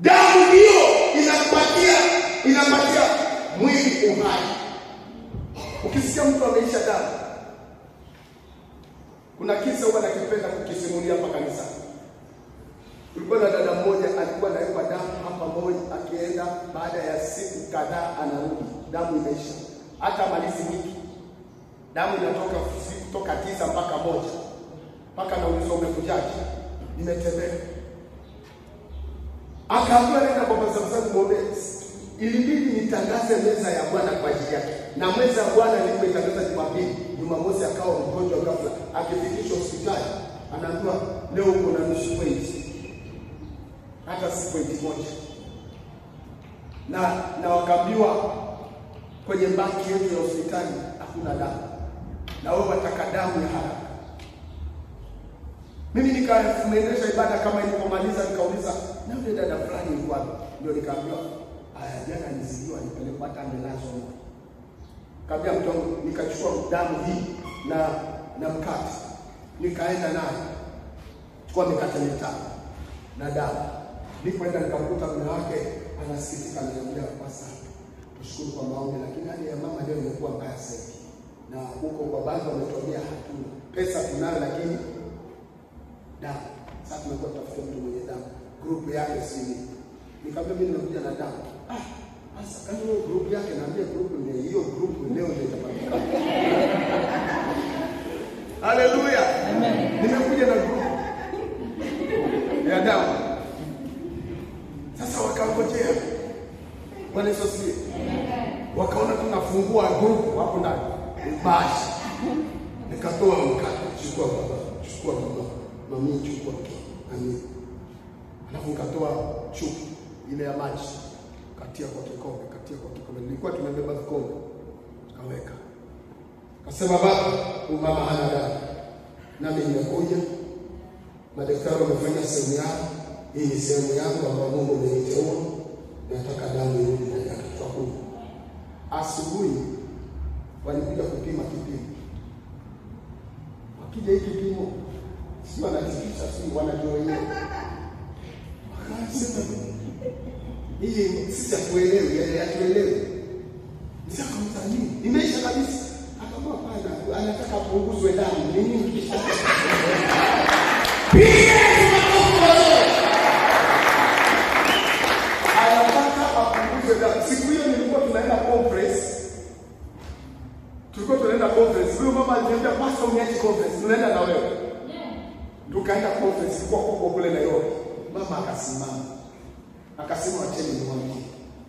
Damu hiyo inapatia mwili uhai. Ukisikia mtu ameisha damu, kuna kisa huwa nakipenda kukisimulia hapa kanisa. Kulikuwa na dada mmoja alikuwa anawekwa damu hapa moyo, akienda baada ya siku kadhaa anarudi, damu imeisha. Hata malizi wiki, damu inatoka kutoka 9 mpaka 1. Mpaka nauliza umekujaje? Nimetembea. Akaambiwa nenda kwa Pastor muombe. Ilibidi nitangaze meza ya Bwana kwa ajili yake. Na meza ya Bwana nilipoitangaza Jumapili, Jumamosi akawa mgonjwa ghafla. Akifikishwa hospitali, anaambiwa leo uko na nusu point. Hata si point moja. Na wakaambiwa kwenye banki yetu ya hospitali hakuna damu. Na wao wataka damu ya haraka. Mimi nikaendesha ibada kama ilipomaliza, nikauliza na yule dada fulani yuko wapi? Ndio nikaambiwa jana nizidiwa, nipelekwa hata ambulance huko. Kabla mtongo nikachukua damu hii na mkate. Nikaenda naye. Chukua mikate 5 na damu. Nilipoenda nikamkuta mume wake anasikitika, ananiambia pasa, tushukuru kwa maombi, lakini hali ya mama leo imekuwa mbaya sana. Na huko kwa baadhi wametuambia hatuna pesa, tunayo lakini damu. Sasa tumekuwa tafuta mtu mwenye damu. Group yake sini. Nikamwambia mimi nimekuja na damu. Sasa kama hiyo group yake, naambia group ni hiyo group leo ndio itapatikana. Haleluya. Amen. Nimekuja na group ya damu. Sasa wakangojea. Bwana Yesu asifiwe. Wakaona tunafungua group hapo ndani. Basi nikatoa mkate, chukua baba. Mami chukua mami. Alafu nikatoa chupa ile ya maji, katia kwa kikombe. Nilikuwa tumebeba vikombe. Kaweka. Kasema baba, mama hana damu. Nami nimekuja. Madaktari wamefanya sehemu yao. Hii ni sehemu yangu ambayo Mungu ameniteua. Nataka damu irudi ndani ya kichwa changu. Asubuhi walikuja kupima kipimo. Wakija hiki kipimo, sio anatikisa, sio wanajua wenyewe. Akasema hii sisi hatuelewi, hatuelewi. Nikamuuliza nini? Imeisha kabisa. Akamwambia hapana, anataka kupunguzwe damu. Nini kisha? Siku hiyo nilikuwa tunaenda conference. Huyo mama aliniambia pastor uniache conference, tunaenda na wewe. Tukaenda conference kwa kule Nairobi. Mama akasimama. Akasema acheni niwaambie.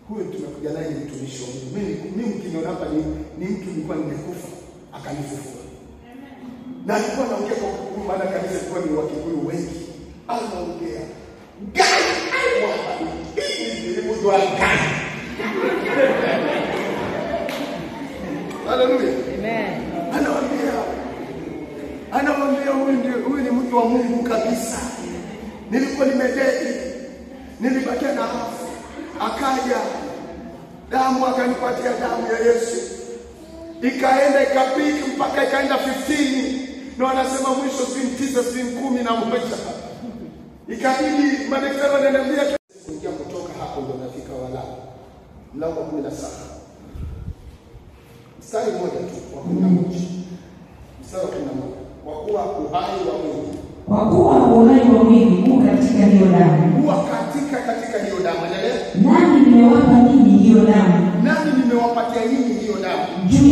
Huyu tumekuja naye ni mtumishi wa Mungu. Mimi mkiniona hapa ni mtu nilikuwa nimekufa, akanifufua. Na alikuwa anaongea kwa Mungu, maana kanisa lilikuwa ni Wakikuyu wengi. Anaongea. Gani aiwa. Hii ni mtu wa gani. Haleluya. Amen. Anawaambia huyu ni mtu wa Mungu kabisa. Nilikuwa nimedeki. Nilibakia na hafu. Akaja damu, akanipatia damu ya Yesu. Ikaenda ikapiki mpaka ikaenda 15. Na wanasema mwisho si 9 si 10 na mmoja. Ikabidi madaktari wananiambia kuingia kutoka hapo ndio nafika Walawi. Mlango 17. Mstari mmoja tu wa 11. Mstari wa 11. Kwa kuwa uhai wa Mungu. Kwa kuwa uhai wa Mungu katika hiyo damu. Kuwa katika hiyo damu. Nani nimewapa ninyi hiyo damu? Nani nimewapatia ninyi hiyo damu? Juu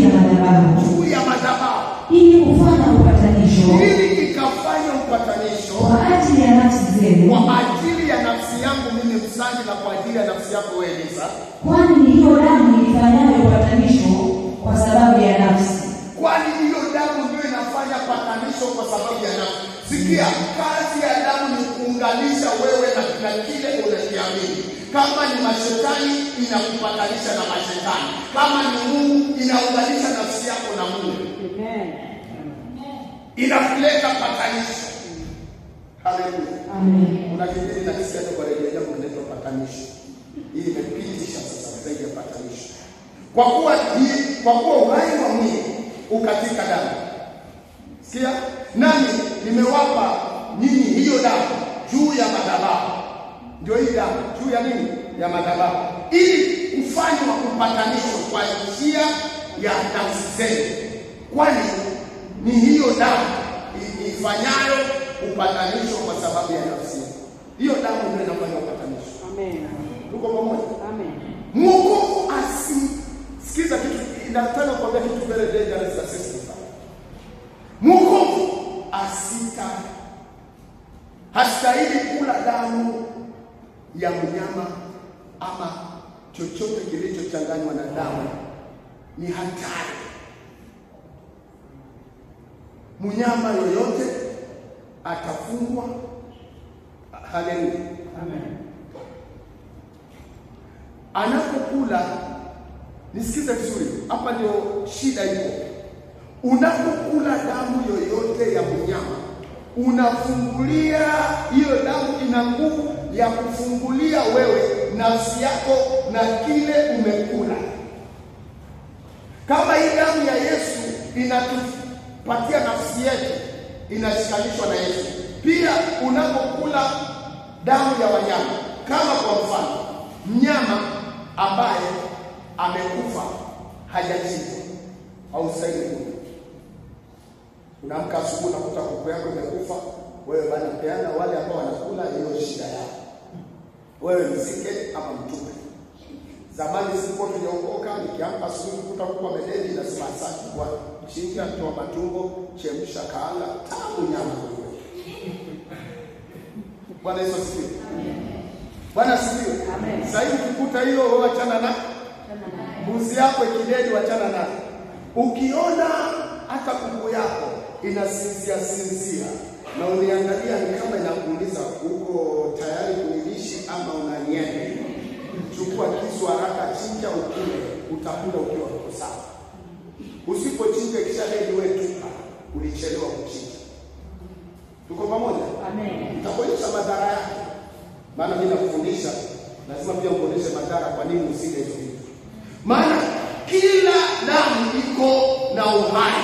ya madhabahu. Ili kufanya upatanisho. Ili ikafanya upatanisho. Kwa ajili ya nafsi zenu. Kwa ajili ya nafsi yangu mimi msani, na kwa ajili ya nafsi yako wewe Elisa. Kwani ni hiyo damu ifanyayo upatanisho kwa sababu ya nafsi. Kwani hiyo damu ndio inafanya patanisho kwa sababu ya nafsi. Sikia, kazi ya damu ni kuunganisha wewe na kile unakiamini. Kama ni mashetani, inakupatanisha na mashetani. Kama ni Mungu, inaunganisha nafsi yako na Mungu. Amen. inaleta patanisho. Haleluya. Amen. Kuna kipindi na kisi hapo kwa redio yangu inaitwa patanisho. Hii imepitisha sasa zaidi ya patanisho. Kwa kuwa uhai wa mwili ukatika damu. Sikia? Nani nimewapa nyinyi hiyo damu juu ya madhabahu. Ndio hii damu juu ya nini? Ya madhabahu. Ili kufanywa upatanisho kwa njia ya nafsi zenu. Kwani ni hiyo damu ifanyayo upatanisho kwa sababu ya nafsi. Hiyo damu ndio inafanya upatanisho. Amen. Tuko pamoja? Amen. Mungu sikiza kitu inataka kuambia kitu very dangerous na sisi. Mungu hastahili kula damu ya mnyama ama chochote kilichochanganywa na damu. Ni hatari. Mnyama yoyote atafungwa. Haleluya. Amen. Anapokula, nisikize vizuri, hapa ndio shida iko. Unapokula damu yoyote ya mnyama, unafungulia hiyo damu, ina nguvu ya kufungulia wewe nafsi yako na kile umekula. Kama hii damu ya Yesu inatupatia nafsi yetu, inashikanishwa na Yesu. Pia unapokula damu ya wanyama, kama kwa mfano mnyama ambaye amekufa hajachinjwa au sahihi, unaamka asubuhi unakuta kuku yako imekufa, wewe bana peana wale ambao wanakula, hiyo shida yao. Wewe mzike ama mtupe. Zamani sikuwa tuliokoka, nikiamka asubuhi kukuta kuku amededi, nasema asante kwa chinja, toa matumbo, chemsha, kaanga, tamu nyama hiyo. Bwana Yesu asifiwe. Bwana asifiwe. Amen. Sasa hivi kukuta hiyo waachana na mbuzi yako ikidedi, waachana na. Ukiona hata kuku yako inasinzia na uniangalia ni kama inakuuliza uko tayari kuishi ama unaniende, chukua kisu haraka, chinja ukule, utakula ukiwa uko sawa. Usipochinja kisha dedi wewe tupa, ulichelewa kuchinja. Tuko pamoja? Amen. Utakuonyesha madhara yake. Maana mimi nakufundisha, lazima pia uonyeshe madhara kwa nini usile hizo vitu. Maana kila damu iko na uhai.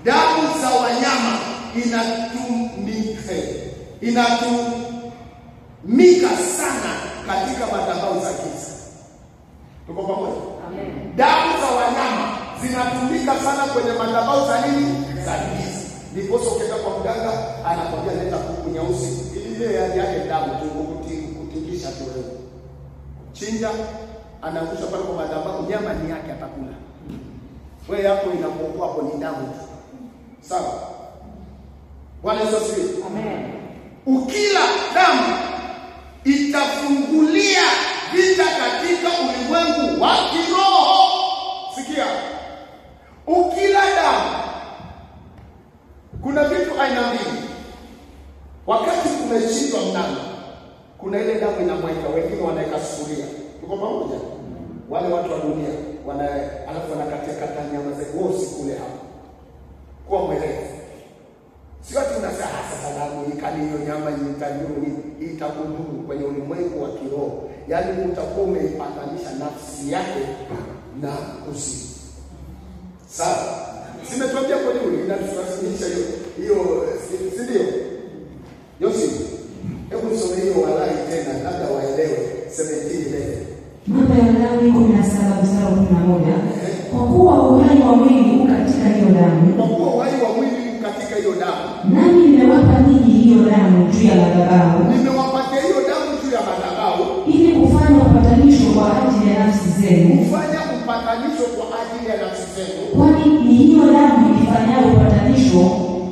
Damu za wanyama inatumika sana katika madhabahu za giza. Tuko pamoja? Amen. Damu za wanyama zinatumika sana kwenye madhabahu za nini? Za giza. Ndipo ukienda kwa mganga anakwambia leta kuku nyeusi, ile yake damu tu kutingisha tu wewe. Chinja, anaangusha pale kwa madhabahu, nyama ni yake atakula. Wewe yako inapokuwa hapo ni damu tu. Sawa? Bwana Yesu asifiwe. Amen. Ukila damu itafungulia vita katika ulimwengu wa kiroho. Sikia. Ukila damu, kuna vitu aina mbili. Wakati kumeshindwa mnamo, kuna ile damu inamwaika, wengine wanaweka sufuria. Tuko pamoja? Wale watu wa dunia alafu wanakatia nyama za gosi kule hapo. Kwa mwelewa. Sio ati unasema sasa damu ikali hiyo nyama itakudumu kwenye ulimwengu wa kiroho. Yaani utakuwa umeipatanisha nafsi yake na kuzimu. Sawa? Simetuambia kwa nini inatufasirisha hiyo si ndio? Yosi. Hebu nisome hiyo walai tena labda waelewe 17. Mambo ya Walawi 17:11. Kwa kuwa uhai wa mwili katika hiyo damu. Kwa kuwa uhai wa mwili katika hiyo damu. Nami nimewapa nyinyi hiyo damu juu ya madhabahu. Nimewapatia hiyo damu juu ya madhabahu ili kufanya upatanisho kwa ajili ya nafsi zenu. Kufanya upatanisho kwa ajili ya nafsi zenu. Kwani ni hiyo damu ifanyayo upatanisho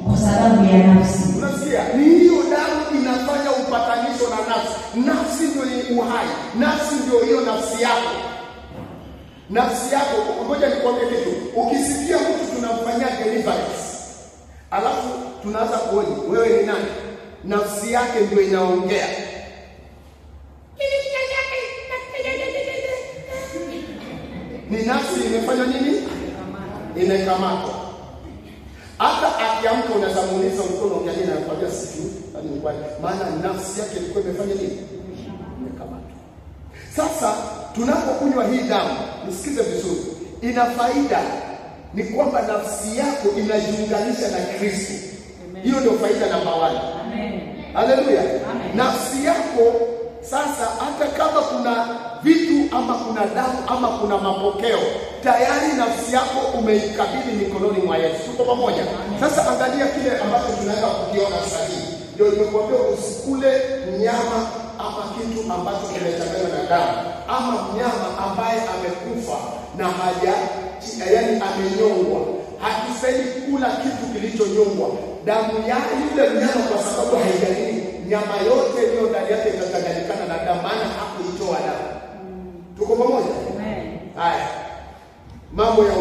kwa sababu ya nafsi. Unasikia? Ni hiyo damu inafanya upatanisho na nafsi. Nafsi ndio ni uhai. Nafsi ndio hiyo nafsi yako. Nafsi yako, ngoja nikwambie kitu. Ukisikia mtu tunamfanyia deliverance, alafu tunaanza kuoji, wewe ni nani? Nafsi yake ndio inaongea. Ni nafsi imefanya nini? Imekamatwa. Hata akiamka unazamuuliza ulikuwa unaongea nini, anakuambia sijui, maana nafsi yake ilikuwa imefanya nini? Imekamata. Sasa tunapokunywa hii damu, nisikize vizuri, ina faida ni kwamba nafsi yako inajiunganisha na Kristo. Hiyo ndio faida namba 1. Amen. Haleluya. Nafsi yako sasa, hata kama kuna vitu ama kuna damu ama kuna mapokeo, tayari nafsi yako umeikabidhi mikononi mwa Yesu. Tuko pamoja? Sasa angalia kile ambacho tunaweza kukiona sasa hivi. Ndio nimekuambia usikule mnyama ama kitu ambacho kimechanganywa na damu, ama mnyama ambaye amekufa na yaani amenyongwa. Hakisemi kula kitu kilichonyongwa. Damu ya yule mnyama, kwa sababu haijalini, nyama yote iliyo ndani yake itachanganyikana na damu, maana hakuitoa damu. Tuko pamoja? Amen. Haya. Mambo ya